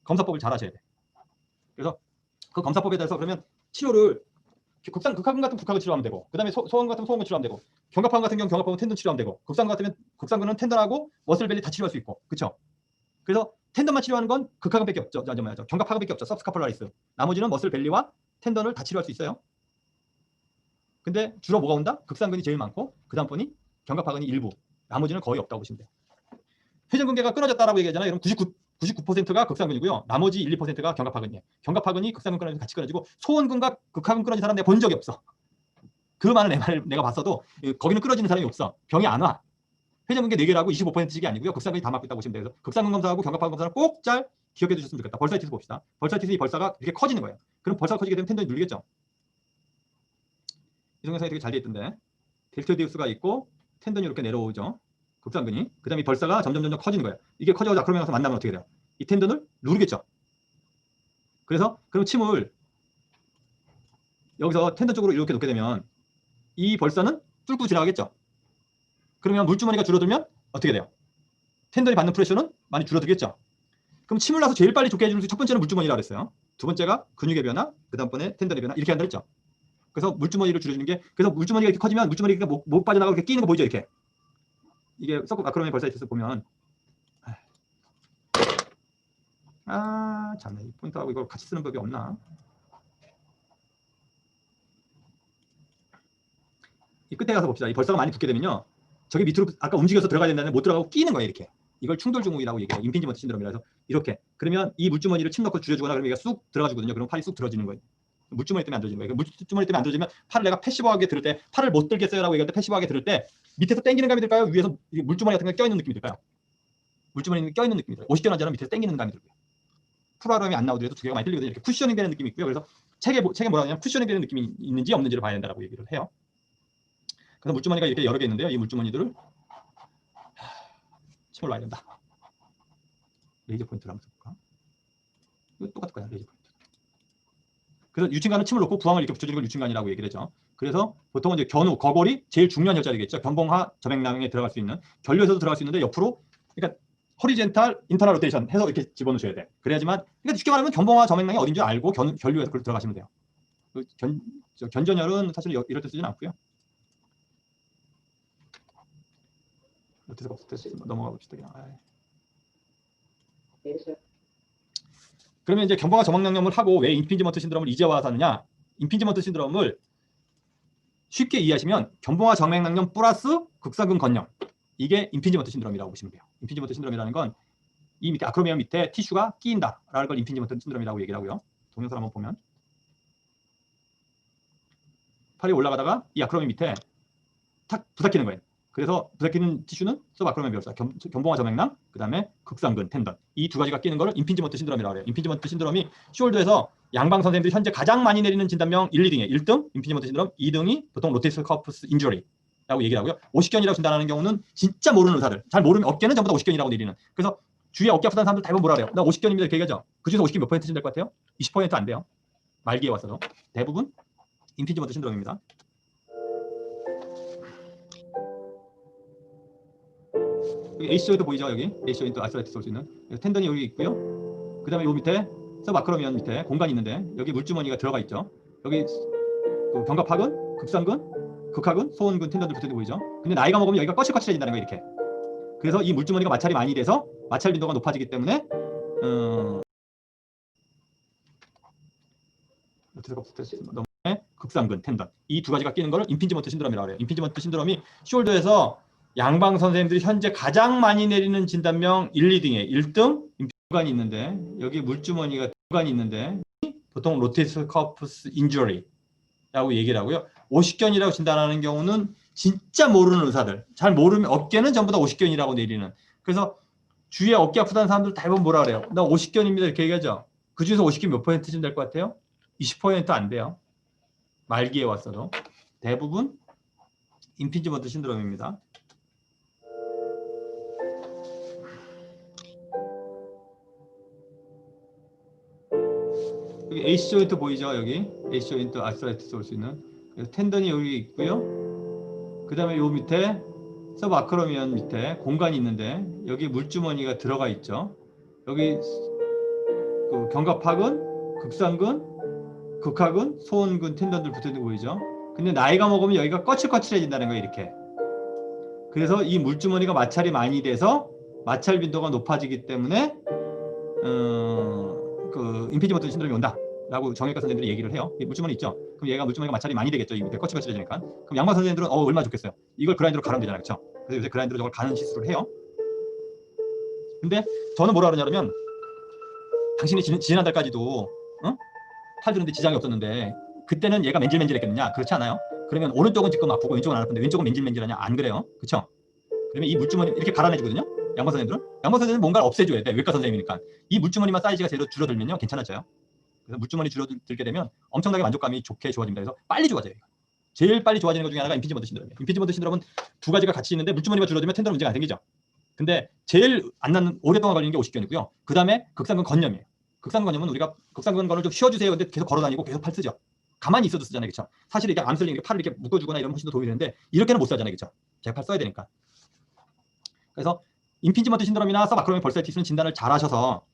S1: 검사법을 잘 하셔야 돼. 그래서 그 검사법에 대해서 그러면 치료를 극하근 같은 극하근 치료하면 되고, 그다음에 소원 같은 소원근 치료하면 되고, 견갑하근 같은 경우 견갑하근 텐던 치료하면 되고, 극상근 같으면 극상근은 텐던하고 머슬벨리 다 치료할 수 있고, 그렇죠? 그래서 텐던만 치료하는 건 극하근밖에 없죠. 견갑하근밖에 없죠. 서브스카플라리스. 나머지는 머슬벨리와 텐던을 다 치료할 수 있어요. 근데 주로 뭐가 온다? 극상근이 제일 많고, 그다음 분이 견갑하근이 일부, 나머지는 거의 없다고 보시면 돼요. 회전근개가 끊어졌다라고 얘기하잖아요. 그럼 99%가 극상근이고요. 나머지 1, 2%가 견갑하근이에요. 견갑하근이 극상근 끊어지고 같이 끊어지고 소원근과 극하근 끊어진 사람 내가 본 적이 없어. 그 많은 MR을 내가 봤어도 거기는 끊어지는 사람이 없어. 병이 안 와. 회전근개 4개라고 25%씩이 아니고요. 극상근이 다 막고 있다고 보시면 돼요. 그래서 극상근 검사하고 견갑하근 검사를 꼭 잘 기억해 주셨으면 좋겠다. 벌사이티스 봅시다. 벌사이티스 이 벌사가 이렇게 커지는 거예요. 그럼 벌사가 커지게 되면 텐던이 눌리겠죠. 이 동영상이 되게 잘 돼 있던데. 델토디우스가 있고 텐던이 이렇게 내려오죠. 극상근이. 그 다음에 이 벌사가 점점 커지는 거예요. 이게 커져서 아크로메가스 만나면 어떻게 돼요? 이 텐던을 누르겠죠. 그래서 그럼 침을 여기서 텐던 쪽으로 이렇게 놓게 되면 이 벌사는 뚫고 지나가겠죠. 그러면 물주머니가 줄어들면 어떻게 돼요? 텐던이 받는 프레셔는 많이 줄어들겠죠. 그럼 침을 놔서 제일 빨리 좋게 해주는 첫 번째는 물주머니라고 했어요. 두 번째가 근육의 변화, 그 다음번에 텐던의 변화 이렇게 한다 했죠. 그래서 물주머니를 줄여주는 게, 그래서 물주머니가 이렇게 커지면 물주머니가 못 빠져나가고 이렇게 끼는 거 보이죠, 이렇게. 이게 서브 아크로메 벌사이티스 보면 참네 이 포인트하고 이걸 같이 쓰는 법이 없나? 이 끝에 가서 봅시다. 이 벌사가 많이 붓게 되면요. 저기 밑으로 아까 움직여서 들어가야 된다는데 못 들어가고 끼는 거예요. 이렇게. 이걸 충돌 증후이라고 얘기해요. 임핀지먼트 신드롬이라서 이렇게. 그러면 이 물주머니를 침 넣고 줄여주거나 그러면 얘가 쑥 들어가주거든요. 그럼 팔이 쑥 들어지는 거예요. 물주머니 때문에 안 들어지는 거예요. 물주머니 때문에 안 들어지면 팔을 내가 패시브하게 들을 때 팔을 못 들겠어요라고 얘기할 때 패시브하게 들을 때 밑에서 당기는 감이 들까요? 위에서 물주머니 같은 게 껴있는 느낌이 들까요? 물주머니는 껴있는 느낌이 들어요. 50견 환자는 밑에서 당기는 감이 들고요. 풀화름이 안 나오더라도 두 개가 많이 틀리거든요. 이렇게 쿠셔닝 되는 느낌이 있고요. 그래서 책에 뭐라 하냐면 쿠셔닝 되는 느낌이 있는지 없는지를 봐야 된다고 얘기를 해요. 그래서 물주머니가 이렇게 여러 개 있는데요. 이 물주머니들을 침을 놔야 된다. 레이저 포인트를 한번 써볼까? 이거 똑같을 거야. 레이저 포인트. 그래서 유친관은 침을 놓고 부항을 이렇게 붙여주는 걸 유친관이라고 얘기를 하죠. 그래서 보통은 이제 견우, 거골이 제일 중요한 혈자리겠죠. 견봉하 저맥낭에 들어갈 수 있는 결류에서도 들어갈 수 있는데 옆으로 그러니까 호리젠탈 인터널 로테이션 해서 이렇게 집어넣으셔야 돼. 그래야지만 그러니까 쉽게 말하면 견봉하 저맥낭이 어딘지 알고 결류에서 그걸 들어가시면 돼요. 견전혈은 사실 이럴 때 쓰지는 않고요. 넘어가 봅시다. 그러면 이제 견봉하 저맥낭염을 하고 왜 임핀지먼트 신드롬을 이제 와서 하느냐? 임핀지먼트 신드롬을 쉽게 이해하시면 견봉하 저맥낭염 플러스 극상근 건염, 이게 임핀지먼트 신드롬이라고 보시면 돼요. 임핀지먼트 신드롬이라는 건 이 밑에 아크로미엄 밑에 티슈가 끼인다라는 걸 임핀지먼트 신드롬이라고 얘기를 하고요. 동영상 한번 보면 팔이 올라가다가 이 아크로미엄 밑에 탁 부닥치는 거예요. 그래서 부닥치는 티슈는 서브아크로미엄 견봉하 저맥낭, 그다음에 극상근 텐던, 이 두 가지가 끼는 걸 임핀지먼트 신드롬이라고 해요. 임핀지먼트 신드롬이 숄더에서 양방 선생님들이 현재 가장 많이 내리는 진단명 1, 2등이에요. 1등 임핀지먼트 신드롬, 2등이 보통 로테이스 커프스 인주리라고 얘기를 하고요. 50견이라고 진단하는 경우는 진짜 모르는 의사들, 잘 모르면 어깨는 전부 다 50견이라고 내리는. 그래서 주위에 어깨 아프다는 사람들 대부분 뭐라 그래요? 나 50견입니다 이렇게 얘기하죠. 그중에서 50견 몇 퍼센트 될 것 같아요? 20% 안 돼요. 말기에 와서도 대부분 임핀지먼트 신드롬입니다. 여기 AC 조인트 보이죠? 여기 AC 조인트 아스라이티스 올 수 있는 텐던이 여기 있고요. 그 다음에 요 밑에 서브아크로미엄 밑에 공간이 있는데 여기 물주머니가 들어가 있죠. 여기 그 견갑하근, 극상근, 극하근, 소원근, 텐던들 붙어있는 거 보이죠? 근데 나이가 먹으면 여기가 거칠거칠해진다는 거예요. 이렇게. 그래서 이 물주머니가 마찰이 많이 돼서 마찰 빈도가 높아지기 때문에 극상근, 텐던, 이 두 가지가 끼는 걸 임핀지먼트 신드롬이라고 해요. 임핀지먼트 신드롬이 숄더에서 양방 선생님들이 현재 가장 많이 내리는 진단명 1, 2등에 1등 공간이 있는데 여기 물주머니가 공간이 있는데 보통 로테이스 커프스 인주리라고 얘기를 하고요. 50견이라고 진단하는 경우는 진짜 모르는 의사들, 잘 모르면 어깨는 전부 다 50견이라고 내리는. 그래서 주위에 어깨 아프다는 사람들 대부분 뭐라 그래요? 나 50견입니다 이렇게 얘기하죠. 그 중에서 50견 몇 퍼센트쯤 될 것 같아요? 20% 안 돼요. 말기에 왔어도 대부분 임핀지먼트 신드롬입니다. 여기 AC 조인트 보이죠? 여기 AC 조인트 아스라이티스 올 수 있는 텐던이 여기 있고요. 그 다음에 요 밑에 서브아크로미엄 밑에 공간이 있는데 여기 물주머니가 들어가 있죠. 여기 그 견갑하근, 극상근, 극하근, 소원근, 텐던들 붙어있는 거 보이죠? 근데 나이가 먹으면 여기가 거칠거칠해진다는 거예요. 이렇게. 그래서 이 물주머니가 마찰이 많이 돼서 마찰 빈도가 높아지기 때문에 그 임핀지먼트 신드롬이 온다 라고 정형외과 선생님들이 얘기를 해요. 물주머니 있죠? 그럼 얘가 물주머니가 마찰이 많이 되겠죠. 이 밑에 거칠거칠해지니까. 그럼 양방 선생님들은 얼마나 좋겠어요. 이걸 그라인더로 가르면 되잖아요. 그렇죠? 그래서 요새 그라인더로 저걸 가는 시술을 해요. 근데 저는 뭐라 그러냐면 당신이 지난달까지도 팔 드는데 지장이 없었는데 그때는 얘가 맨질맨질했겠느냐? 그렇지 않아요? 그러면 오른쪽은 지금 아프고 왼쪽은 안 아픈데 왼쪽은 맨질맨질하냐? 안 그래요. 그렇죠? 그러면 이 물주머니 이렇게 갈아내주거든요. 양방 선생님들은. 양방 선생님은 뭔가를 없애줘야 돼. 외과 선생님이니까. 이 물주머니만 사이즈가 제대로 줄어들면요. 괜찮아져요. 그래서 물주머니 줄어들게 되면 엄청나게 만족감이 좋게 좋아집니다. 그래서 빨리 좋아져요. 제일 빨리 좋아지는 것 중에 하나가 임핀지먼트 신드롬이에요. 임핀지먼트 신드롬은 두 가지가 같이 있는데 물주머니가 줄어들면 텐던 문제가 안 생기죠. 근데 제일 안 낫는 오랫동안 걸리는 게 50견이고요. 그 다음에 극상근 건염이에요. 극상근 건염은 우리가 극상근 건을 좀 쉬어주세요. 근데 계속 걸어다니고 계속 팔 쓰죠. 가만히 있어도 쓰잖아요. 그렇죠? 사실 이게 암슬링 팔을 이렇게 묶어주거나 이러면 훨씬 더 도움이 되는데 이렇게는 못 쓰잖아요. 그렇죠? 제가 팔 써야 되니까. 그래서 임핀지먼트 신드롬이나 서브아크로미엄 벌사이티스는 진단을 잘 하셔서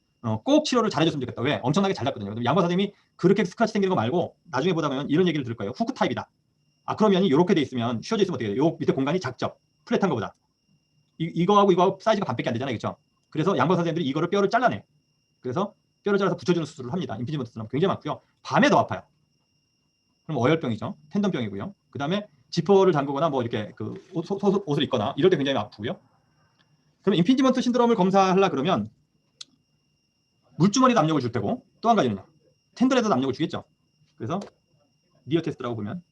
S1: 꼭 치료를 잘해줬으면 좋겠다. 왜? 엄청나게 잘 났거든요. 양과 선생님이 그렇게 스크래치 생기는 거 말고 나중에 보다면 이런 얘기를 들을 거예요. 후크 타입이다. 아크로미언이 이렇게 돼 있으면 쉬어져 있으면 어떻게 돼요? 요 밑에 공간이 작죠. 플랫한 거보다. 이거하고 사이즈가 반밖에 안 되잖아요. 그렇죠? 그래서 양과 선생님들이 이거를 뼈를 잘라내. 그래서 뼈를 잘라서 붙여주는 수술을 합니다. 임핀지먼트 신드롬 굉장히 많고요. 밤에 더 아파요. 그럼 어혈병이죠. 텐던병이고요. 그 다음에 지퍼를 잠그거나 뭐 이렇게 그 옷을 입거나 이럴 때 굉장히 아프고요. 그럼 임피지먼트 신드롬을 검사하려 그러면 물주머니도 압력을 줄 테고 또 한 가지는요. 텐던에도 압력을 주겠죠. 그래서 니어 테스트라고 보면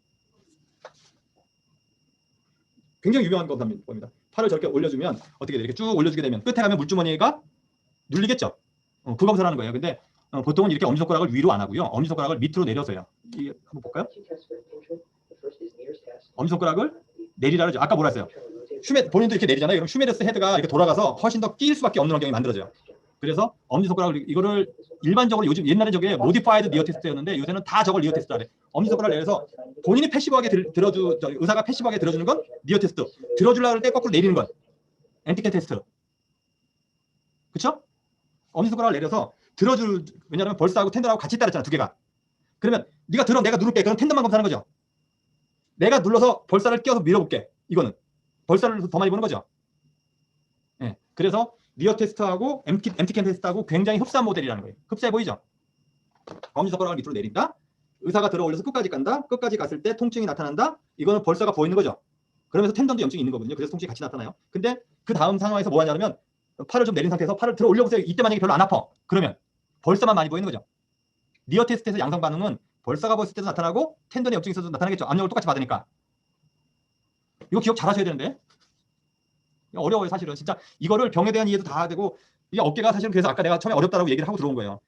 S1: 굉장히 유명한 겁니다. 팔을 저렇게 올려주면 어떻게 돼? 이렇게 쭉 올려주게 되면 끝에 가면 물주머니가 눌리겠죠. 그 검사를 하는 거예요. 근데 보통은 이렇게 엄지손가락을 위로 안 하고요. 엄지손가락을 밑으로 내려서요. 이게 한번 볼까요? 엄지손가락을 내리라 그러죠. 아까 뭐라 했어요? 본인도 이렇게 내리잖아요. 그럼 슈메르스 헤드가 이렇게 돌아가서 훨씬 더 끼일 수밖에 없는 환경이 만들어져요. 그래서 엄지손가락을 이거를 일반적으로 요즘 옛날에 저게 모디파이드 니어 테스트였는데 요새는 다 저걸 니어 테스트라 그래. 엄지손가락을 내려서 본인이 패시브하게 의사가 패시브하게 들어주는 건 니어 테스트. 들어주려고 할 때 거꾸로 내리는 건 엠티켓 테스트. 그렇죠? 엄지손가락을 내려서 왜냐하면 벌스하고 텐던하고 같이 있다 그랬잖아, 두 개가. 그러면 네가 들어, 내가 누를게. 그럼 텐던만 검사하는 거죠. 내가 눌러서 벌사를 끼워서 밀어볼게. 이거는 벌사를 더 많이 보는 거죠. 네. 그래서 니어 테스트하고 엠티캔 테스트하고 굉장히 흡사한 모델이라는 거예요. 흡사해 보이죠? 엄지손가락을 밑으로 내린다. 의사가 들어 올려서 끝까지 간다. 끝까지 갔을 때 통증이 나타난다. 이거는 벌사가 보이는 거죠. 그러면서 텐던도 염증이 있는 거거든요. 그래서 통증이 같이 나타나요. 근데 그 다음 상황에서 뭐 하냐면 팔을 좀 내린 상태에서 팔을 들어 올려보세요. 이때 만약에 별로 안 아파. 그러면 벌사만 많이 보이는 거죠. 니어 테스트에서 양성 반응은 벌사가 보였을 때도 나타나고 텐던의 염증이 있어도 나타나겠죠. 압력을 똑같이 받으니까. 이거 기억 잘 하셔야 되는데. 어려워요, 사실은. 진짜 이거를 병에 대한 이해도 다 되고 이게 어깨가 사실은 그래서 아까 내가 처음에 어렵다고 얘기를 하고 들어온 거예요.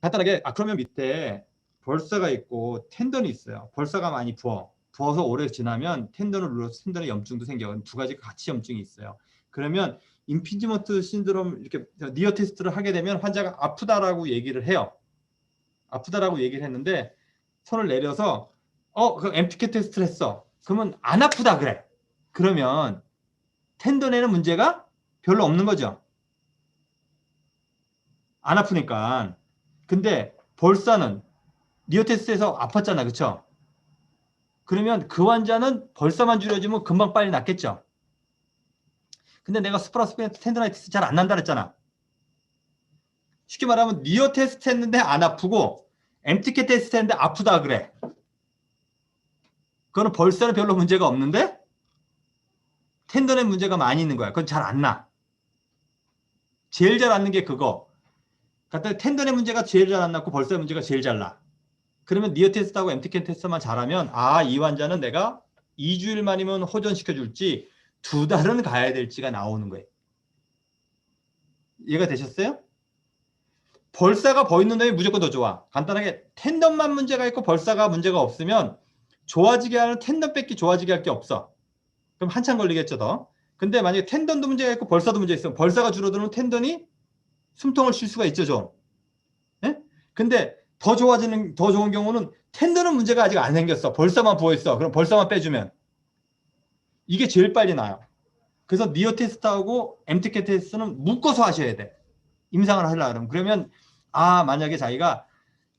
S1: 간단하게 그러면 밑에 벌사가 있고 텐던이 있어요. 벌사가 많이 부어서 오래 지나면 텐던을 눌러서 텐던의 염증도 생겨요. 두 가지 같이 염증이 있어요. 그러면 임피지먼트 신드롬 이렇게 니어 테스트를 하게 되면 환자가 아프다라고 얘기를 해요. 아프다라고 얘기를 했는데 손을 내려서 그 엠티켓 테스트를 했어. 그러면 안 아프다 그래. 그러면 텐던에는 문제가 별로 없는 거죠. 안 아프니까. 근데 벌사는 니어 테스트에서 아팠잖아. 그렇죠? 그러면 그 환자는 벌사만 줄여주면 금방 빨리 낫겠죠. 근데 내가 스프라스페인트 텐더나이티스 잘 안 난다 그랬잖아. 쉽게 말하면 니어 테스트 했는데 안 아프고 엠티켓 테스트 했는데 아프다 그래. 그거는 벌사는 별로 문제가 없는데 텐던에 문제가 많이 있는 거야. 그건 잘 안 나. 제일 잘 낫는 게 그거. 갖다 텐던의 문제가 제일 잘 안 낫고 벌사의 문제가 제일 잘 나. 그러면 니어 테스트하고 엠티켓 테스트만 잘하면 이 환자는 내가 2주일 만이면 호전시켜줄지 2달은 가야 될지가 나오는 거예요. 이해가 되셨어요? 벌사가 보이는 놈이 무조건 더 좋아. 간단하게 텐던만 문제가 있고 벌사가 문제가 없으면 좋아지게 하는 텐던 뺏기 좋아지게 할 게 없어. 그럼 한참 걸리겠죠 더. 근데 만약에 텐던도 문제가 있고 벌사도 문제 있으면 벌사가 줄어들면 텐던이 숨통을 쉴 수가 있죠 좀. 네? 근데 더 좋은 경우는 텐던은 문제가 아직 안 생겼어. 벌사만 부어있어. 그럼 벌사만 빼주면 이게 제일 빨리 나요. 그래서 니어 테스트하고 엠티켓 테스트는 묶어서 하셔야 돼. 임상을 하려고 그러면 만약에 자기가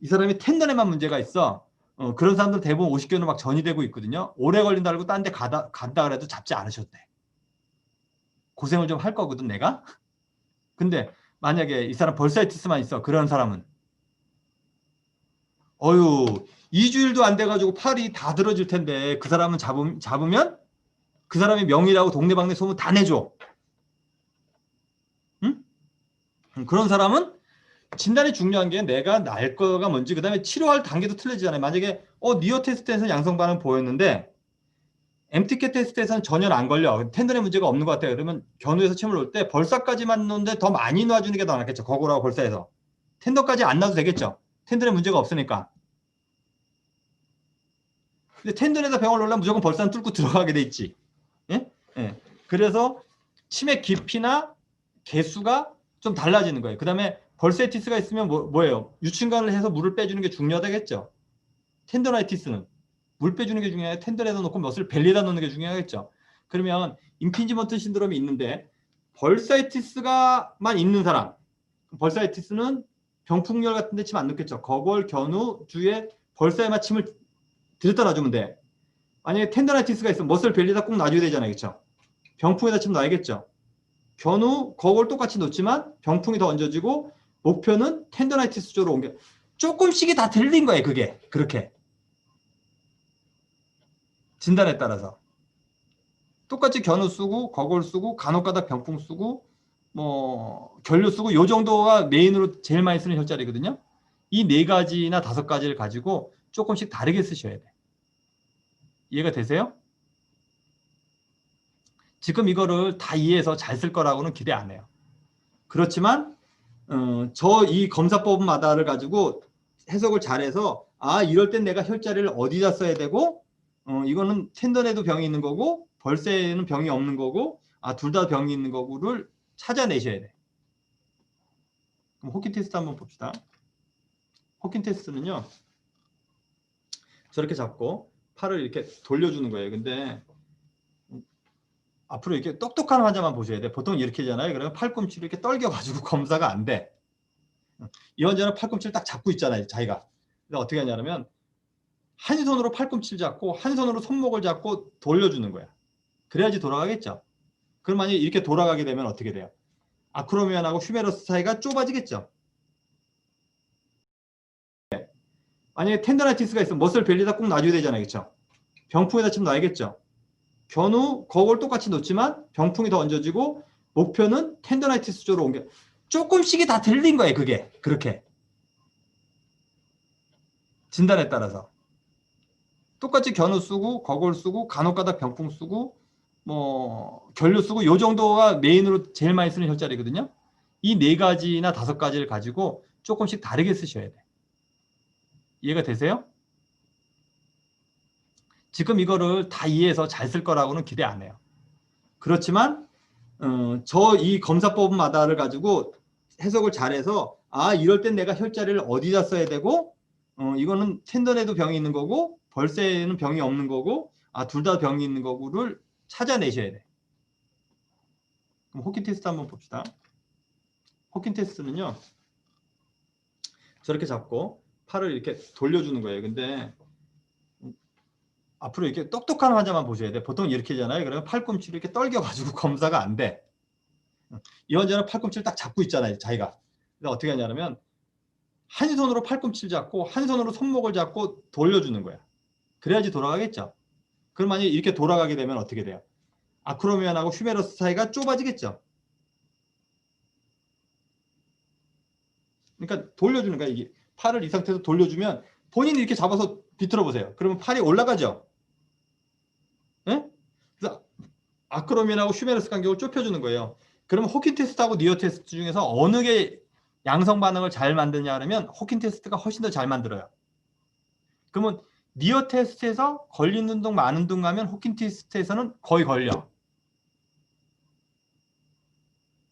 S1: 이 사람이 텐던에만 문제가 있어. 그런 사람들 대부분 50개월로 막 전이 되고 있거든요. 오래 걸린다 그러고 딴 데 간다 그래도 잡지 않으셔도 돼. 고생을 좀 할 거거든 내가. 근데 만약에 이 사람 벌사이티스만 있어. 그런 사람은 2주일도 안 돼가지고 팔이 다 들어질 텐데 그 사람은 잡으면 그 사람이 명의라고 동네방네 소문 다 내줘. 응? 그런 사람은 진단이 중요한 게 내가 날 거가 뭔지 그 다음에 치료할 단계도 틀려지잖아요. 만약에 니어 테스트에서 양성 반응 보였는데 엠티켓 테스트에서는 전혀 안 걸려. 텐던에 문제가 없는 것 같아요. 그러면 견우에서 침을 놓을 때 벌사까지만 놓는데 더 많이 놔주는 게 더 낫겠죠. 거구라고 벌사에서. 텐던까지 안 놔도 되겠죠. 텐던에 문제가 없으니까. 근데 텐던에서 병을 놓으려면 무조건 벌사는 뚫고 들어가게 돼 있지. 예? 예. 그래서 침의 깊이나 개수가 좀 달라지는 거예요. 그 다음에 벌사이티스가 있으면 뭐예요? 유충관을 해서 물을 빼주는 게 중요하다겠죠. 텐더나이티스는 물 빼주는 게 중요해요. 텐던에다 놓고 몇을 벨리에다 놓는 게 중요하겠죠. 그러면 임피지먼트 신드롬이 있는데 벌사이티스가만 있는 사람, 벌사이티스는 병풍열 같은 데 침 안 넣겠죠. 거골, 견우, 주에 벌사에만 침을 들였다 놔주면 돼. 만약에 텐더나이티스가 있으면 머슬 벨리에다 꼭 놔줘야 되잖아요. 그렇죠? 병풍에다 침 놔야겠죠. 견우, 거골 똑같이 놓지만 병풍이 더 얹어지고 목표는 텐더나이티스 쪽으로 옮겨. 조금씩이 다 들린 거예요. 그게 그렇게. 진단에 따라서 똑같이 견우 쓰고 거골 쓰고 간혹가다 병풍 쓰고 뭐 결류 쓰고 요 정도가 메인으로 제일 많이 쓰는 혈자리거든요. 이 4가지나 5가지를 가지고 조금씩 다르게 쓰셔야 돼. 이해가 되세요? 지금 이거를 다 이해해서 잘 쓸 거라고는 기대 안 해요. 그렇지만 저 이 검사법마다를 가지고 해석을 잘해서 이럴 땐 내가 혈자리를 어디다 써야 되고 이거는 텐던에도 병이 있는 거고 벌새에는 병이 없는 거고 둘 다 병이 있는 거고를 찾아내셔야 돼. 그럼 호킨 테스트 한번 봅시다. 호킨 테스트는요. 저렇게 잡고 팔을 이렇게 돌려주는 거예요. 근데 앞으로 이렇게 똑똑한 환자만 보셔야 돼. 보통 이렇게 하잖아요. 그러면 팔꿈치를 이렇게 떨겨가지고 검사가 안 돼. 이 환자는 팔꿈치를 딱 잡고 있잖아요. 자기가. 그래서 어떻게 하냐면 한 손으로 팔꿈치를 잡고 한 손으로 손목을 잡고 돌려주는 거야. 그래야지 돌아가겠죠. 그럼 만약에 이렇게 돌아가게 되면 어떻게 돼요? 아크로미안하고 휴메러스 사이가 좁아지겠죠. 만약에 텐더나이티스가 있으면 머슬 벨리에다 꼭 놔줘야 되잖아요. 그렇죠? 병풍에다 치면 놔야겠죠. 견우, 거울 똑같이 놓지만 병풍이 더 얹어지고 목표는 텐더나이티스 쪽으로 옮겨. 조금씩이 다 들린 거예요. 그게 그렇게. 진단에 따라서 똑같이 견우 쓰고 거울 쓰고 간혹가다 병풍 쓰고 뭐 결류 쓰고 요 정도가 메인으로 제일 많이 쓰는 혈자리거든요. 이 4가지나 5가지를 가지고 조금씩 다르게 쓰셔야 돼. 이해가 되세요? 지금 이거를 다 이해해서 잘 쓸 거라고는 기대 안 해요. 그렇지만 저 이 검사법마다를 가지고 해석을 잘해서 이럴 땐 내가 혈자리를 어디다 써야 되고 이거는 텐던에도 병이 있는 거고 벌새에는 병이 없는 거고 둘 다 병이 있는 거고를 찾아내셔야 돼. 그럼 호킨 테스트 한번 봅시다. 호킨 테스트는요. 저렇게 잡고 팔을 이렇게 돌려주는 거예요. 근데 앞으로 이렇게 똑똑한 환자만 보셔야 돼. 보통 이렇게 하잖아요. 그러면 팔꿈치를 이렇게 떨겨가지고 검사가 안 돼. 이 환자는 팔꿈치를 딱 잡고 있잖아요. 자기가. 그래서 어떻게 하냐면 한 손으로 팔꿈치를 잡고 한 손으로 손목을 잡고 돌려주는 거야. 그래야지 돌아가겠죠. 그럼 만약에 이렇게 돌아가게 되면 어떻게 돼요? 아크로미안하고 휴메러스 사이가 좁아지겠죠. 그러니까 돌려주는 거야. 이게 팔을 이 상태에서 돌려주면 본인이 이렇게 잡아서 비틀어 보세요. 그러면 팔이 올라가죠. 네? 그래서 아크로미안하고 휴메러스 간격을 좁혀주는 거예요. 그러면 호킨 테스트하고 니어 테스트 중에서 어느 게 양성 반응을 잘 만드냐 하면 호킨 테스트가 훨씬 더 잘 만들어요. 그러면 니어 테스트에서 걸리는 동 마는 동 가면 호킨 테스트에서는 거의 걸려.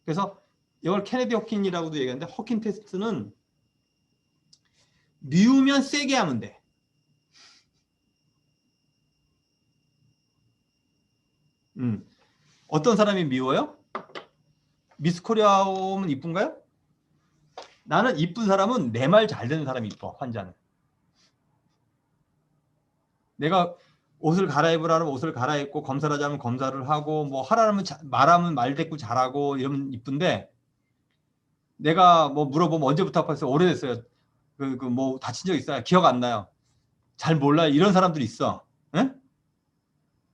S1: 그래서 이걸 케네디 호킨이라고도 얘기하는데 호킨 테스트는 미우면 세게 하면 돼. 어떤 사람이 미워요? 미스코리아 오면 이쁜가요? 나는 이쁜 사람은 내 말 잘 듣는 사람이 이뻐. 환자는. 내가 옷을 갈아입으라면 옷을 갈아입고 검사를 하자면 검사를 하고 뭐 하라면 말하면 말 대꾸 잘하고 이러면 이쁜데 내가 뭐 물어보면 언제부터 아팠어요? 오래됐어요. 뭐 다친 적 있어요? 기억 안 나요. 잘 몰라요. 이런 사람들이 있어. 에?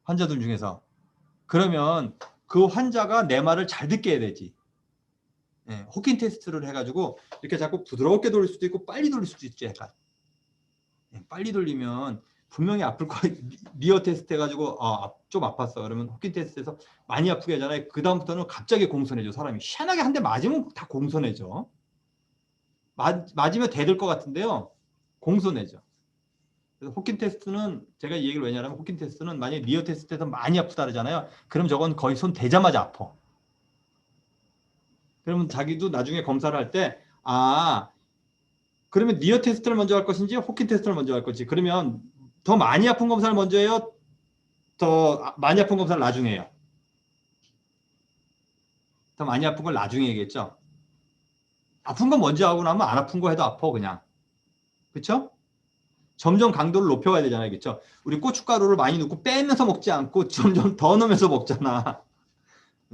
S1: 환자들 중에서. 그러면 그 환자가 내 말을 잘 듣게 해야 되지. 예, 호킨 테스트를 해가지고 이렇게 자꾸 부드럽게 돌릴 수도 있고 빨리 돌릴 수도 있죠. 약간. 예, 빨리 돌리면 분명히 아플 거예요. 니어 테스트 해가지고 좀 아팠어. 그러면 호킨 테스트에서 많이 아프게 하잖아요. 그 다음부터는 갑자기 공손해져. 사람이 희한하게 한 대 맞으면 다 공손해져. 맞으면 대들 것 같은데요. 공손해져. 그래서 호킨 테스트는 제가 이 얘기를 왜냐하면 호킨 테스트는 만약에 니어 테스트에서 많이 아프다 그러잖아요. 그럼 저건 거의 손 대자마자 아파. 그러면 자기도 나중에 검사를 할 때 그러면 니어 테스트를 먼저 할 것인지 호킨 테스트를 먼저 할 것인지 그러면 더 많이 아픈 검사를 먼저 해요? 더 많이 아픈 검사를 나중에 해요? 더 많이 아픈 걸 나중에 해야겠죠? 아픈 거 먼저 하고 나면 안 아픈 거 해도 아파 그냥. 그렇죠? 점점 강도를 높여가야 되잖아요. 그렇죠? 우리 고춧가루를 많이 넣고 빼면서 먹지 않고 점점 더 넣으면서 먹잖아.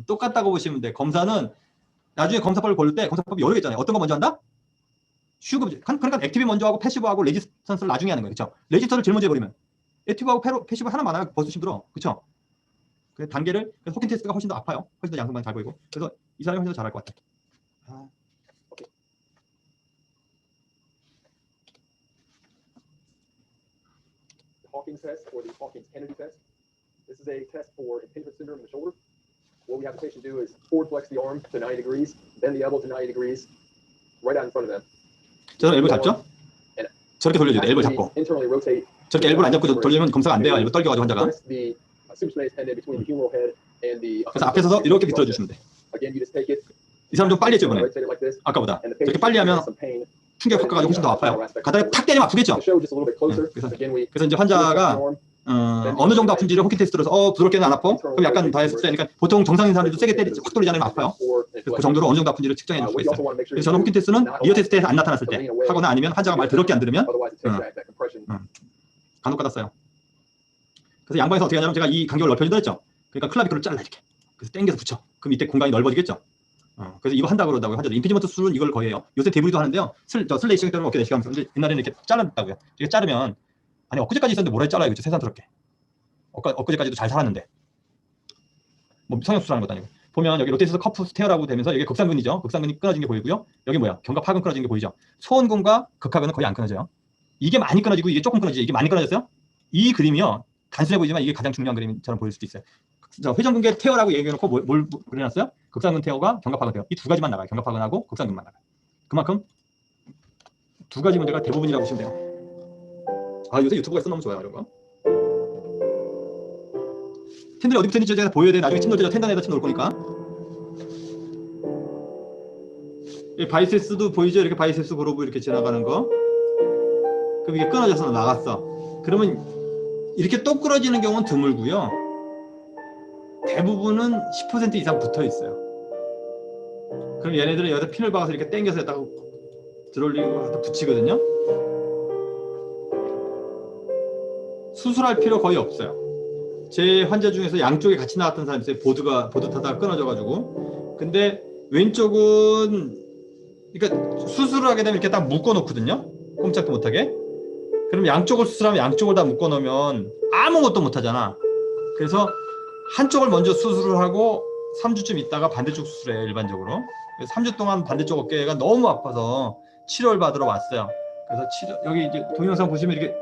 S1: 똑같다고 보시면 돼. 검사는 나중에 검사법을 고를 때 검사법이 여러 개 있잖아요. 어떤 거 먼저 한다? 그러니까 액티브 먼저 하고 패시브 하고 레지스턴스를 나중에 하는 거예요. 그렇죠? 레지스턴스를 제일 먼저 해버리면 액티브하고 패시브 하나 많아요. 벌써 힘들어. 그쵸? 그 단계를, 그래서 호킨 테스트가 훨씬 더 아파요. 훨씬 더 양성반이 잘 보이고. 그래서 이 사람이 훨씬 더 잘할 것 같아. 아.
S4: Hawkins test or the Hawkins-Kennedy test. This is a test for impingement syndrome in the shoulder. What we have the patient do is forward flex the arm to 90 degrees, bend the elbow to 90 degrees, right out in front of them.
S1: 저는 엘보 잡죠? 저렇게 돌려줘야 돼. 엘보 잡고.
S4: Internally rotate.
S1: 저렇게 엘보를 안 잡고 돌리면 검사가 안 돼요. 엘보 떨겨가지고 환자가.
S4: Press the supraspinatus tendon between the humeral head and the.
S1: 그래서 앞에 서서 이렇게 비틀어 주시면 돼.
S4: Again, you just take it.
S1: 이 사람 좀 빨리 했죠, 이번에.
S4: rotate it like this,
S1: 아까보다.
S4: and the patient
S1: 저렇게 빨리 하면
S4: has some pain.
S1: 충격 효과가 훨씬 더 아파요. 가다가 탁 때리면 아프겠죠?
S4: To show just a little bit closer.
S1: 그래서-
S4: Again, we
S1: 그래서 이제 환자가 어느 정도 아픈지를 호킨 테스트로 해서 부드럽게는 안 아파? 그럼 약간 더 했을 때니까 보통 정상인 사람들도 세게 때리지 확 돌리지 않으면 아파요. 그래서 그 정도로 어느 정도 아픈지를 측정해 줄 수가 있어요. 그래서 저는 호킨 테스트는 이어 테스트에서 안 나타났을 때 하거나 아니면 환자가 말 더럽게 안 들으면
S4: Otherwise, it takes that compression.
S1: 간혹 가다 써요. 그래서 양방에서 어떻게 하냐면 제가 이 간격을 넓혀준다 했죠. 그러니까 클라비클을 잘라 이렇게. 그래서 당겨서 붙여. 그럼 이때 공간이 넓어지겠죠. 그래서 이거 한다고 그러다고요. 환자들 인피지먼트 수술은 이걸 거의 해요. 요새 데브리도 하는데요. 슬레이 시간 때문에 어깨 내시경 하면서 옛날에는 이렇게 잘랐다고요. 이렇게 자르면 아니 엊그제까지 있었는데 뭐래 잘라요. 그렇죠. 세상스럽게. 엊그제까지도 잘 살았는데. 뭐 성형수술하는 것도 아니고. 보면 여기 로테이스 커프 스테어라고 되면서 여기 극상근이죠. 극상근이 끊어진 게 보이고요. 여기 뭐야? 견갑하근 끊어진 게 보이죠. 소원근과 극하근은 거의 안 끊어져요. 이게 많이 끊어지고 이게 조금 끊어지죠. 이게 많이 끊어졌어요. 이 그림이요. 단순해 보이지만 이게 가장 중요한 그림처럼 보일 수도 있어요. 회전근개 테어라고 얘기해놓고 뭘 그려놨어요? 극상근 테어가 견갑하근 테어. 이 두 가지만 나가요. 견갑하근하고 극상근만 나가요. 그만큼 두 가지 문제가 대부분이라고 보시면 돼요. 아 요새 유튜브가 있어 너무 좋아요 이런 거. 텐들이 어디 붙었는지 제가 보여야 돼. 나중에 침 놓을 때 텐단에다 침 놓을 거니까. 이 바이셉스도 보이죠? 이렇게 바이셉스 그로브 이렇게 지나가는 거. 그럼 이게 끊어져서 나갔어. 그러면 이렇게 또 끊어지는 경우는 드물고요. 대부분은 10% 이상 붙어 있어요. 그럼 얘네들은 여기다 핀을 박아서 이렇게 당겨서 여기다가 들어올리고 갖다 붙이거든요. 수술할 필요 거의 없어요. 제 환자 중에서 양쪽에 같이 나왔던 사람이 있어요. 보드 타다가 끊어져가지고. 근데 왼쪽은 그러니까 수술을 하게 되면 이렇게 딱 묶어 놓거든요. 꼼짝도 못하게. 그럼 양쪽을 수술하면 양쪽을 다 묶어 놓으면 아무것도 못 하잖아. 그래서 한쪽을 먼저 수술을 하고 3주쯤 있다가 반대쪽 수술해요. 일반적으로. 3주 동안 반대쪽 어깨가 너무 아파서 치료를 받으러 왔어요. 그래서 여기 이제 동영상 보시면 이렇게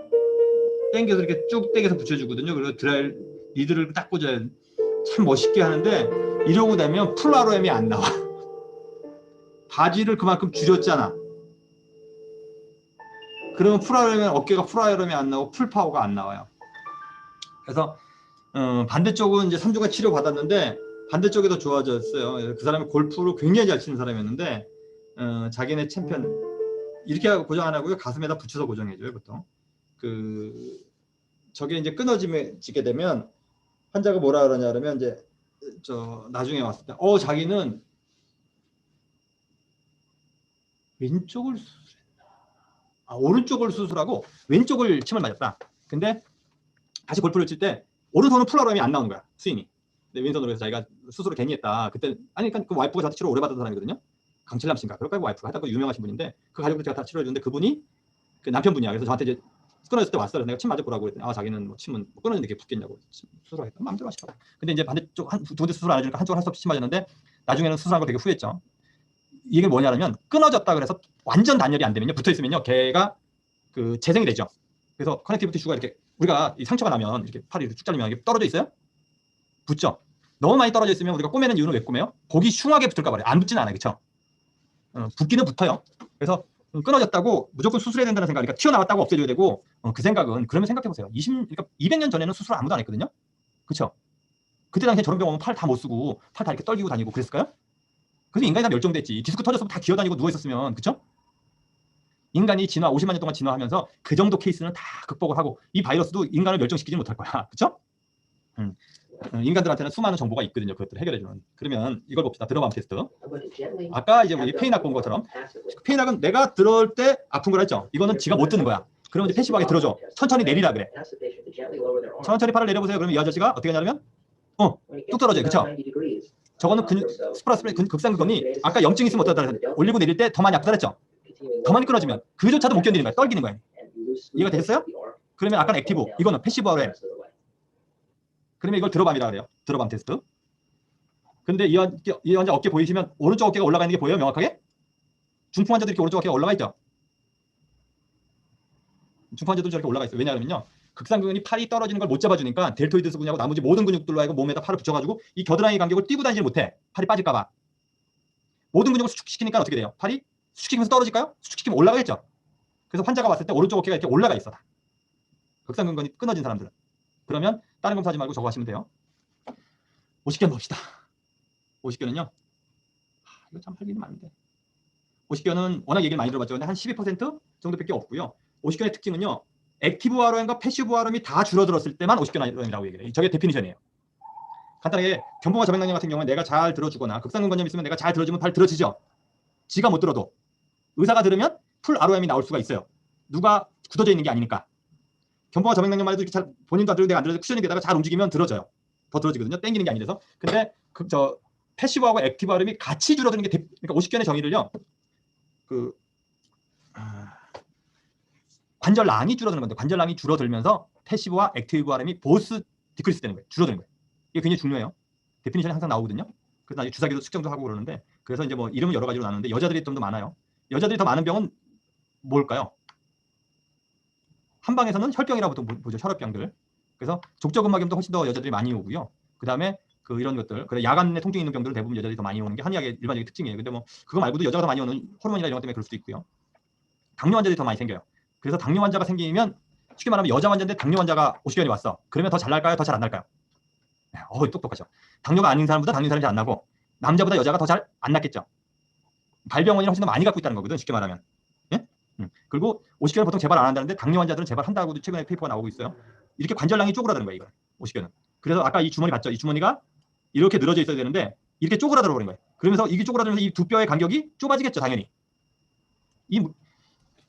S1: 당겨서 이렇게 쭉 당겨서 붙여주거든요. 그리고 리드를 딱 꽂아야 참 멋있게 하는데 이러고 나면 풀 ROM이 안 나와. 바지를 그만큼 줄였잖아. 그러면 풀 ROM은 어깨가 풀 ROM이 안 나오고 풀 파워가 안 나와요. 그래서 반대쪽은 이제 3주간 치료 받았는데 반대쪽이 더 좋아졌어요. 그 사람이 골프를 굉장히 잘 치는 사람이었는데 자기네 챔피언 이렇게 하고 고정 안 하고요. 가슴에다 붙여서 고정해줘요. 보통. 저게 이제 끊어지게 되면 환자가 뭐라 그러냐 그러면 이제 나중에 왔을 때 자기는 왼쪽을 수술했나? 오른쪽을 수술하고 왼쪽을 침을 맞았다. 근데 다시 골프를 칠 때 오른손은 풀어럼이 안 나오는 거야. 스윙이. 근데 왼손으로 해서 자기가 수술을 괜히 했다. 그때 그러니까 그 와이프가 저한테 치료 오래 받은 사람이거든요. 강칠남 씨인가? 그럴까요? 와이프가 하다가 유명하신 분인데 그 가족들 제가 다 치료해 줬는데 그분이 그 남편분이야. 그래서 저한테 이제 끊어졌을 때 왔어요. 내가 침 맞아보라고 그랬더니 자기는 뭐 침은 끊어지는데 이게 붙겠냐고 수술하겠다. 마음대로 하시더라고. 근데 이제 반대쪽 두 군데 수술 안 해주니까 한쪽을 할 수 없이 침 맞았는데 나중에는 수술한 거 되게 후회했죠. 이게 뭐냐면 끊어졌다 그래서 완전 단열이 안 되면요. 붙어 있으면요. 걔가 그 재생이 되죠. 그래서 커넥티브 티슈가 이렇게 우리가 이 상처가 나면 이렇게 팔이 이렇게 쭉 잘리면 이게 떨어져 있어요? 붙죠. 너무 많이 떨어져 있으면 우리가 꼬매는 이유는 왜 꼬매요? 고기 흉하게 붙을까 말이에요. 안 붙지는 않아요. 그렇죠? 붙기는 붙어요. 그래서 끊어졌다고 무조건 수술해야 된다는 생각, 그러니까 튀어나왔다고 없애줘야 되고 그 생각은 그러면 생각해 보세요. 그러니까 200년 전에는 수술 아무도 안 했거든요. 그렇죠? 그때 당시에 저런 병 오면 팔 다 못 쓰고 팔 다 이렇게 떨기고 다니고 그랬을까요? 그래서 인간이 다 멸종됐지. 디스크 터졌으면 다 기어다니고 누워 있었으면, 그렇죠? 인간이 50만 년 동안 진화하면서 그 정도 케이스는 다 극복을 하고 이 바이러스도 인간을 멸종시키지 못할 거야. 그렇죠? 인간들한테는 수많은 정보가 있거든요. 그것들을 해결해주는. 그러면 이걸 봅시다. 드럼암 테스트. 아까 이제 우리 페인악 본 것처럼 페인악은 내가 들어올 때 아픈 거라 했죠. 이거는 지가 못 드는 거야. 그러면 이제 패시브하게 들어줘. 천천히 내리라 그래. 천천히 팔을 내려보세요. 그러면 이 아저씨가 어떻게 하냐면 뚝 떨어져요. 그렇죠? 저거는 극상근이 아까 염증이 있으면 어떠다 올리고 내릴 때 더 많이 아프다 그랬죠. 더 많이 끊어지면 그조차도 못 견디는 거야. 떨기는 거야. 이해가 되셨어요? 그러면 아까는 액티브, 이거는 패시브 RM. 그러면 이걸 드롭암이라 그래요. 드롭암 테스트. 근데 이 환자 어깨 보이시면 오른쪽 어깨가 올라가 있는 게 보여요? 명확하게? 중풍 환자들 이렇게 오른쪽 어깨가 올라가 있죠? 중풍 환자들 저렇게 올라가 있어요. 왜냐하면요. 극상근이 팔이 떨어지는 걸 못 잡아주니까 델토이드 근육하고 나머지 모든 근육들로 하여금 몸에다 팔을 붙여가지고 이 겨드랑이 간격을 뛰고 다니질 못해. 팔이 빠질까봐. 모든 근육을 수축시키니까 어떻게 돼요? 팔이 수축시키면서 떨어질까요? 수축시키면 올라가겠죠? 그래서 환자가 왔을 때 오른쪽 어깨가 이렇게 올라가 있어. 극상근건이 끊어진 사람들은. 그러면 다른 검사하지 말고 저거 하시면 돼요. 오십견 봅시다. 오십견은요. 이거 참 할 일이 많은데. 오십견은 워낙 얘기를 많이 들어봤죠. 근데 한 12% 정도밖에 없고요. 오십견의 특징은요. 액티브 ROM과 패시브 ROM이 다 줄어들었을 때만 오십견 ROM이라고 얘기를 해요. 저게 데피니션이에요. 간단하게 견봉과 저백낭염 같은 경우는 내가 잘 들어주거나 극상근건염 있으면 내가 잘 들어주면 발 들어지죠. 지가 못 들어도 의사가 들으면 풀 ROM이 나올 수가 있어요. 누가 굳어져 있는 게 아니니까. 견봉과 저백낭염만 해도 이렇게 잘 본인도 안 들어도 내가 안 들어도 쿠션이 되다가 잘 움직이면 들어져요. 더 들어지거든요. 땡기는 게 아니라서. 근데 패시브하고 액티브 ROM이 같이 줄어드는 게 그러니까 오십견의 정의를요. 관절낭이 줄어드는 건데 관절낭이 줄어들면서 패시브와 액티브 ROM이 보스 디크리스 되는 거예요. 줄어드는 거예요. 이게 굉장히 중요해요. 데피니션이 항상 나오거든요. 그래서 나중에 주사기도 측정도 하고 그러는데 그래서 이제 뭐 이름은 여러 가지로 나누는데 여자들이 좀 더 많아요. 여자들이 더 많은 병은 뭘까요? 한방에서는 혈병이라고 보죠. 혈압병들. 그래서 족저근막염도 훨씬 더 여자들이 많이 오고요. 그다음에 이런 것들, 그래 야간에 통증 있는 병들은 대부분 여자들이 더 많이 오는 게 한의학의 일반적인 특징이에요. 근데 뭐 그거 말고도 여자가 더 많이 오는 호르몬이나 이런 것 때문에 그럴 수도 있고요. 당뇨 환자들이 더 많이 생겨요. 그래서 당뇨 환자가 생기면 쉽게 말하면 여자 환자인데 당뇨 환자가 오십견이 왔어. 그러면 더 잘 날까요? 더 잘 안 날까요? 똑똑하죠. 당뇨가 아닌 사람보다 당뇨 사람이 잘 안 나고 남자보다 여자가 더 잘 안 낫겠죠. 발병원이 훨씬 더 많이 갖고 있다는 거거든. 쉽게 말하면. 예? 그리고 오십견은 보통 재발 안 한다는데 당뇨 환자들은 재발 한다고도 최근에 페이퍼가 나오고 있어요. 이렇게 관절낭이 쪼그라드는 거예요. 이거 오십견은. 그래서 아까 이 주머니 봤죠? 이 주머니가 이렇게 늘어져 있어야 되는데 이렇게 쪼그라들어 버린 거예요. 그러면서 이게 쪼그라들면서 이 두 뼈의 간격이 좁아지겠죠. 당연히.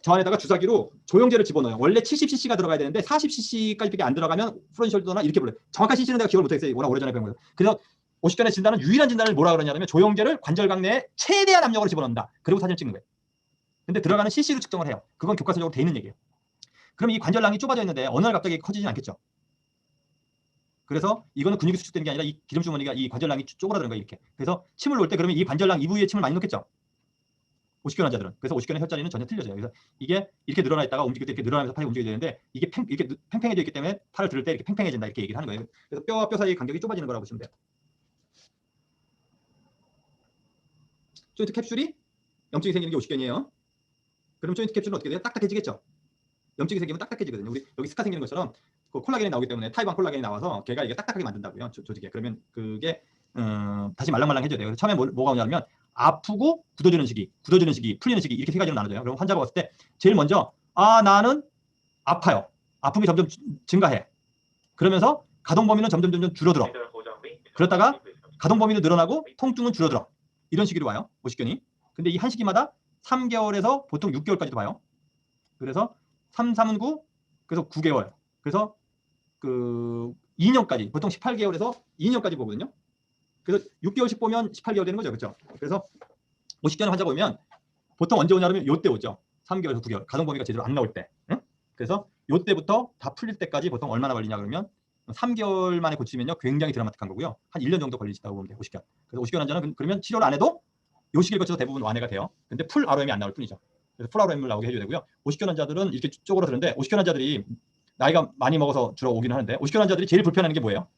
S1: 저 안에다가 주사기로 조영제를 집어넣어요. 원래 70cc가 들어가야 되는데 40cc까지밖에 안 들어가면 프론숄더나 이렇게 불러요. 정확한 cc는 내가 기억을 못했어요. 워낙 오래전에 배운 거예요. 그래서 오십견의 진단은 유일한 진단을 뭐라 그러냐면 조영제를 관절각 내에 최대한 압력으로 집어넣는다. 그리고 사진을 찍는 거예요. 근데 들어가는 cc로 측정을 해요. 그건 교과서적으로 돼 있는 얘기예요. 그럼 이 관절낭이 좁아져 있는데 어느 날 갑자기 커지진 않겠죠. 그래서 이거는 근육이 수축되는 게 아니라 이 기름 주머니가 이 관절낭이 쪼그라드는 거예요. 이렇게. 그래서 침을 놓을 때 그러면 이 관절낭 이 부위에 침을 많이 놓겠죠. 오십견 환자들은. 그래서 오십견의 혈자리는 전혀 틀려져요. 그래서 이게 이렇게 늘어나 있다가 움직일 때 이렇게 늘어나면서 팔이 움직여야 되는데 이게 이렇게 팽팽해져 있기 때문에 팔을 들을 때 이렇게 팽팽해진다 이렇게 얘기를 하는 거예요. 그래서 뼈와 뼈 사이 간격이 좁아지는 거라고 보시면 돼요. 조인트 캡슐이 염증이 생기는 게 오십견이에요. 그럼 조인트 캡슐은 어떻게 돼요? 딱딱해지겠죠. 염증이 생기면 딱딱해지거든요. 우리 여기 스카 생기는 것처럼 그 콜라겐이 나오기 때문에 타입 1 콜라겐이 나와서 걔가 이게 딱딱하게 만든다고요. 조직에. 그러면 그게 다시 말랑말랑해져야 돼요. 그래서 처음에 뭐가 오냐면 아프고 굳어지는 시기, 풀리는 시기 이렇게 세 가지로 나눠져요. 그럼 환자가 왔을 때 제일 먼저 나는 아파요. 아픔이 점점 증가해. 그러면서 가동 범위는 점점 줄어들어. 그러다가 가동 범위는 늘어나고 통증은 줄어들어. 이런 시기로 와요. 오십견이. 근데 이 한 시기마다 3개월에서 보통 6개월까지도 봐요. 그래서 3, 3은 9, 그래서 9개월. 그래서 2년까지 보통 18개월에서 2년까지 보거든요. 그래서 6개월씩 보면 18개월 되는 거죠. 그렇죠? 그래서 오십견 환자가 오면 보통 언제 오냐면 요때 오죠. 3개월에서 9개월. 가동 범위가 제대로 안 나올 때. 응? 그래서 요때부터 다 풀릴 때까지 보통 얼마나 걸리냐 그러면 3개월 만에 고치면요. 굉장히 드라마틱한 거고요. 한 1년 정도 걸리시다고 보면 돼요. 오십견. 그래서 오십견 환자는 그러면 치료를 안 해도 요 시기를 거쳐서 대부분 완해가 돼요. 근데 풀 ROM이 안 나올 뿐이죠. 그래서 풀 ROM을 나오게 해줘야 되고요. 오십견 환자들은 이렇게 쪼그라드는데 오십견 환자들이 나이가 많이 먹어서 주로 오긴 하는데 오십견 환자들이 제일 불편한 게 뭐예요?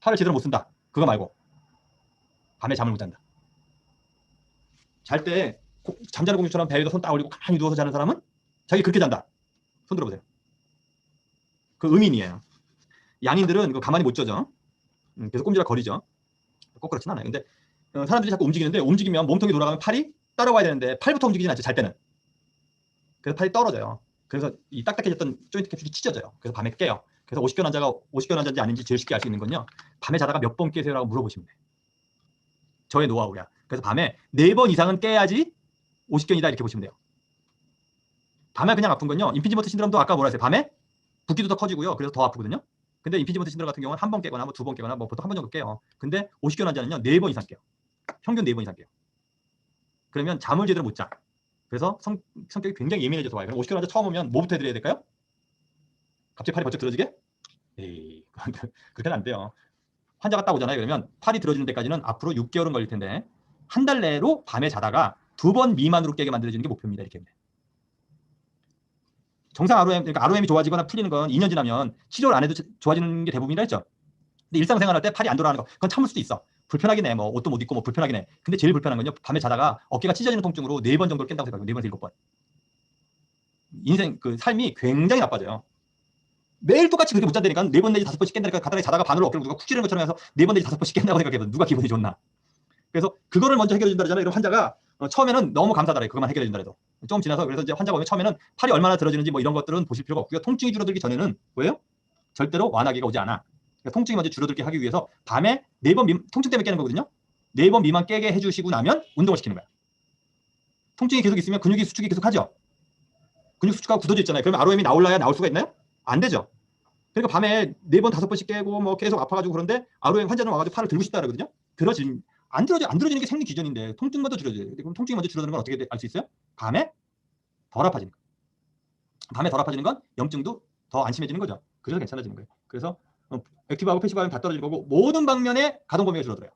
S1: 팔을 제대로 못 쓴다. 그거 말고 밤에 잠을 못 잔다. 잘 때 잠자는 공주처럼 배에다 손 딱 올리고 가만히 누워서 자는 사람은 자기 그렇게 잔다. 손 들어보세요. 그 의민이에요. 양인들은 그거 가만히 못 져죠. 그래서 꼼지락 거리죠. 꼭 그렇진 않아요. 근데 사람들이 자꾸 움직이는데 움직이면 몸통이 돌아가면 팔이 따라와야 되는데 팔부터 움직이진 않죠. 잘 때는. 그래서 팔이 떨어져요. 그래서 이 딱딱해졌던 조인트 캡슐이 찢어져요. 그래서 밤에 깨요. 그래서 오십견 환자가 오십견 환자인지 아닌지 제일 쉽게 알 수 있는 건요. 밤에 자다가 몇 번 깨세요라고 물어보시면 돼요. 저의 노하우야. 그래서 밤에 4번 이상은 깨야지 오십견이다 이렇게 보시면 돼요. 밤에 그냥 아픈 건요. 임피지먼트 신드롬도 아까 뭐라 했어요? 밤에 붓기도 더 커지고요. 그래서 더 아프거든요. 근데 임피지먼트 신드롬 같은 경우는 한 번 깨거나 뭐 2번 깨거나 뭐 보통 한 번 정도 깨요. 근데 오십견 환자는요. 4번 이상 깨요. 평균 4번 이상 깨요. 그러면 잠을 제대로 못 자. 그래서 성격이 굉장히 예민해져서 와요. 그럼 오십견 환자 처음 오면 뭐부터 해드려야 될까요? 갑자기 팔이 번쩍 들어지게? 에이, 그렇게는 안 돼요. 환자가 딱 오잖아요. 그러면 팔이 들어지는 데까지는 앞으로 6개월은 걸릴 텐데 한 달 내로 밤에 자다가 2번 미만으로 깨게 만들어지는 게 목표입니다. 이렇게. 정상 ROM, 그러니까 ROM이 좋아지거나 풀리는 건 2년 지나면 치료를 안 해도 좋아지는 게 대부분이라 했죠. 근데 일상생활할 때 팔이 안 돌아가는 거, 그건 참을 수도 있어. 불편하긴 해. 뭐 옷도 못 입고 뭐 불편하긴 해. 근데 제일 불편한 건요. 밤에 자다가 어깨가 찢어지는 통증으로 4번 정도를 깬다고 생각해요. 4번에서 7번. 인생 그 삶이 굉장히 나빠져요. 매일 똑같이 그렇게 못 잔다니까 4번 내지 5번씩 깬다니까 가다가 자다가 반으로 어깨를 누가 쿡 찌르는 것처럼 해서 4번 내지 5번씩 깬다고 생각해봐. 누가 기분이 좋나. 그래서 그거를 먼저 해결해 준다 그러잖아요. 그럼 환자가 처음에는 너무 감사하더래요. 그것만 해결해 준다 해도. 좀 지나서 그래서 이제 환자가 오면 처음에는 팔이 얼마나 들어지는지 뭐 이런 것들은 보실 필요가 없고요. 통증이 줄어들기 전에는 뭐예요? 절대로 완화기가 오지 않아. 그러니까 통증이 먼저 줄어들게 하기 위해서 밤에 4번 통증 때문에 깨는 거거든요. 4번 미만 깨게 해주시고 나면 운동을 시키는 거야. 통증이 계속 있으면 근육이 수축이 계속 하죠. 근육 수축하고 굳어져 있잖아요. 그러면 ROM이 나올 수가 있나요? 안 되죠. 그러니까 밤에 4번 5번씩 깨고 뭐 계속 아파가지고 그런데 ROM 환자는 와가지고 팔을 들고 싶다 그러거든요. 안 들어지는 게 생리 기전인데 통증 먼저 줄어져요. 그럼 통증이 먼저 줄어드는 건 어떻게 알 수 있어요? 밤에 덜 아파지는 거. 밤에 덜 아파지는 건 염증도 더 안심해지는 거죠. 그래서 괜찮아지는 거예요. 그래서 액티브하고 패시브하면 다 떨어지는 거고 모든 방면에 가동 범위가 줄어들어요.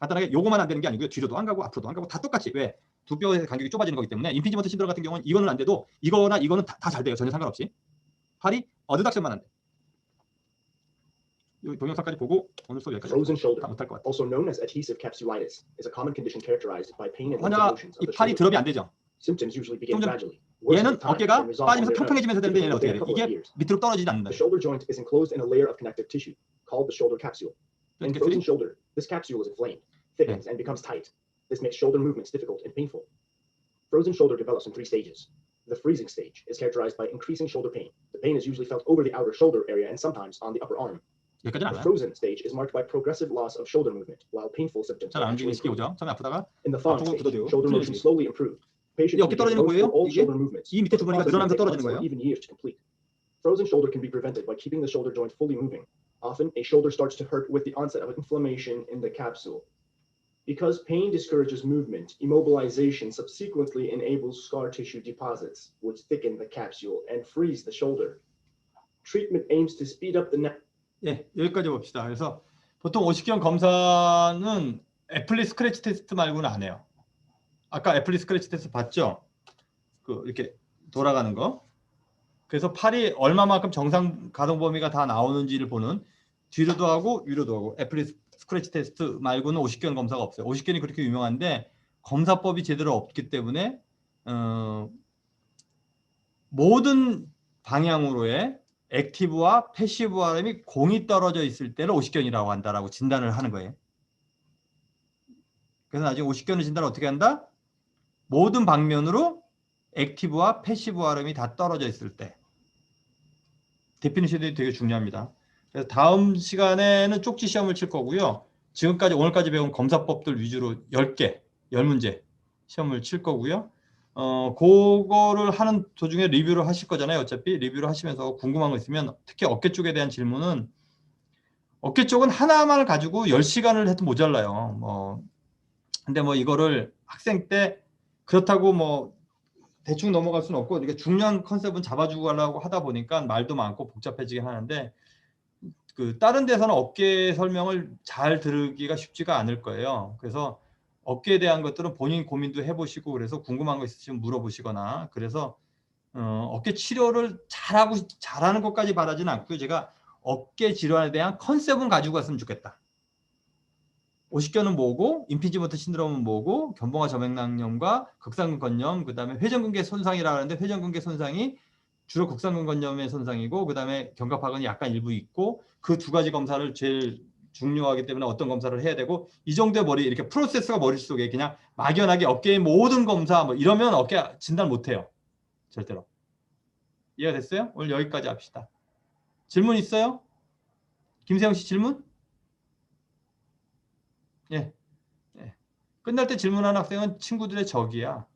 S1: 간단하게 요거만 안 되는 게 아니고요. 뒤로도 안 가고 앞으로도 안 가고 다 똑같이. 왜? 두 뼈의 간격이 좁아지는 거기 때문에 임피지먼트 신드롬 같은 경우는 이거는 안 돼도 이거나 이거는 다 잘 돼요. 전혀 상관없이. 팔이 어드닥션만 안 돼. 이 동영상까지 보고 오늘 수업 여기까지.
S3: Frozen shoulder,
S1: 다 못할 것 같아요.
S3: also known as adhesive capsulitis, is a common condition characterized by pain and
S1: 환자가
S3: motions
S1: 이
S3: of the
S1: 팔이
S3: shoulder.
S1: 드롭이 안 되죠.
S3: Symptoms usually begin
S1: 좀
S3: gradually. Worse
S1: 얘는
S3: with time
S1: 어깨가
S3: and resolve on
S1: 빠지면서
S3: their own,
S1: 평평해지면서 되는데 얘는 어떻게
S3: typically
S1: 돼요?
S3: within a couple of
S1: 이게
S3: years.
S1: 밑으로 떨어지지 않는다.
S3: The shoulder joint is enclosed in a layer of connective tissue called the shoulder capsule. In frozen shoulder, this capsule is inflamed, thickens, and becomes tight. This makes shoulder movements difficult and painful. Frozen shoulder develops in 3 stages. The freezing stage is characterized by increasing shoulder pain. The pain is usually felt over the outer shoulder area and sometimes on the upper arm.
S1: 여기까지는
S3: The
S1: 알아요.
S3: frozen stage is marked by progressive loss of shoulder movement, while painful symptoms
S1: 잘 안
S3: eventually
S1: 움직이는 시기
S3: improve.
S1: 오죠. 처음에 아프다가
S3: In the thawing
S1: 앞으로
S3: stage,
S1: 굳어져요.
S3: shoulder motion
S1: 풀려지기.
S3: slowly improve. Patients
S1: 어깨
S3: can
S1: 떨어지는
S3: get most
S1: 거예요?
S3: or all
S1: 이게
S3: shoulder movements.
S1: 이 밑에
S3: but the
S1: 두부리가
S3: process
S1: 늘어나면서
S3: may take
S1: 떨어지는
S3: months or
S1: 거예요.
S3: even years to complete. Frozen shoulder can be prevented by keeping the shoulder joint fully moving. Often, a shoulder starts to hurt with the onset of inflammation in the capsule. Because pain discourages movement, immobilization subsequently enables scar tissue deposits, which thicken the capsule and freeze the shoulder. Treatment aims to speed up the
S1: 예, 여기까지 봅시다. 그래서 보통 50경 검사는 애플리 스크래치 테스트 말고는 안 해요. 아까 애플리 스크래치 테스트 봤죠? 그 이렇게 돌아가는 거. 그래서 팔이 얼마만큼 정상 가동 범위가 다 나오는지를 보는 뒤로도 하고 위로도 하고 애플리 스크래치 테스트 말고는 50경 검사가 없어요. 50견이 그렇게 유명한데 검사법이 제대로 없기 때문에 모든 방향으로의 액티브와 패시브 ROM이 공이 떨어져 있을 때를 50견이라고 한다라고 진단을 하는 거예요. 그래서 나중에 50견의 진단을 어떻게 한다? 모든 방면으로 액티브와 패시브 ROM이 다 떨어져 있을 때. 데피니션이 되게 중요합니다. 그래서 다음 시간에는 쪽지 시험을 칠 거고요. 지금까지 오늘까지 배운 검사법들 위주로 10개, 10문제 시험을 칠 거고요. 그거를 하는 도중에 리뷰를 하실 거잖아요. 어차피 리뷰를 하시면서 궁금한 거 있으면 특히 어깨 쪽에 대한 질문은 어깨 쪽은 하나만을 가지고 10시간을 해도 모자라요. 근데 뭐 이거를 학생 때 그렇다고 뭐 대충 넘어갈 수는 없고 이게 중요한 컨셉은 잡아주고 하려고 하다 보니까 말도 많고 복잡해지긴 하는데 그 다른 데서는 어깨 설명을 잘 들으기가 쉽지가 않을 거예요. 그래서 어깨에 대한 것들은 본인 고민도 해보시고 그래서 궁금한 거 있으시면 물어보시거나 그래서 어깨 치료를 잘하는 것까지 바라지는 않고요. 제가 어깨 질환에 대한 컨셉은 가지고 갔으면 좋겠다. 50견은 뭐고 임피지먼트 신드롬은 뭐고 견봉화 저맥락염과 극상근 건염 그다음에 회전근개 손상이라고 하는데 회전근개 손상이 주로 극상근 건염의 손상이고 그다음에 견갑하근이 약간 일부 있고 그 2가지 검사를 제일 중요하기 때문에 어떤 검사를 해야 되고 이 정도의 머리 이렇게 프로세스가 머릿속에 그냥 막연하게 어깨의 모든 검사 뭐 이러면 어깨 진단 못해요. 절대로. 이해가 됐어요? 오늘 여기까지 합시다. 질문 있어요? 김세영 씨 질문? 예. 끝날 때 질문하는 학생은 친구들의 적이야.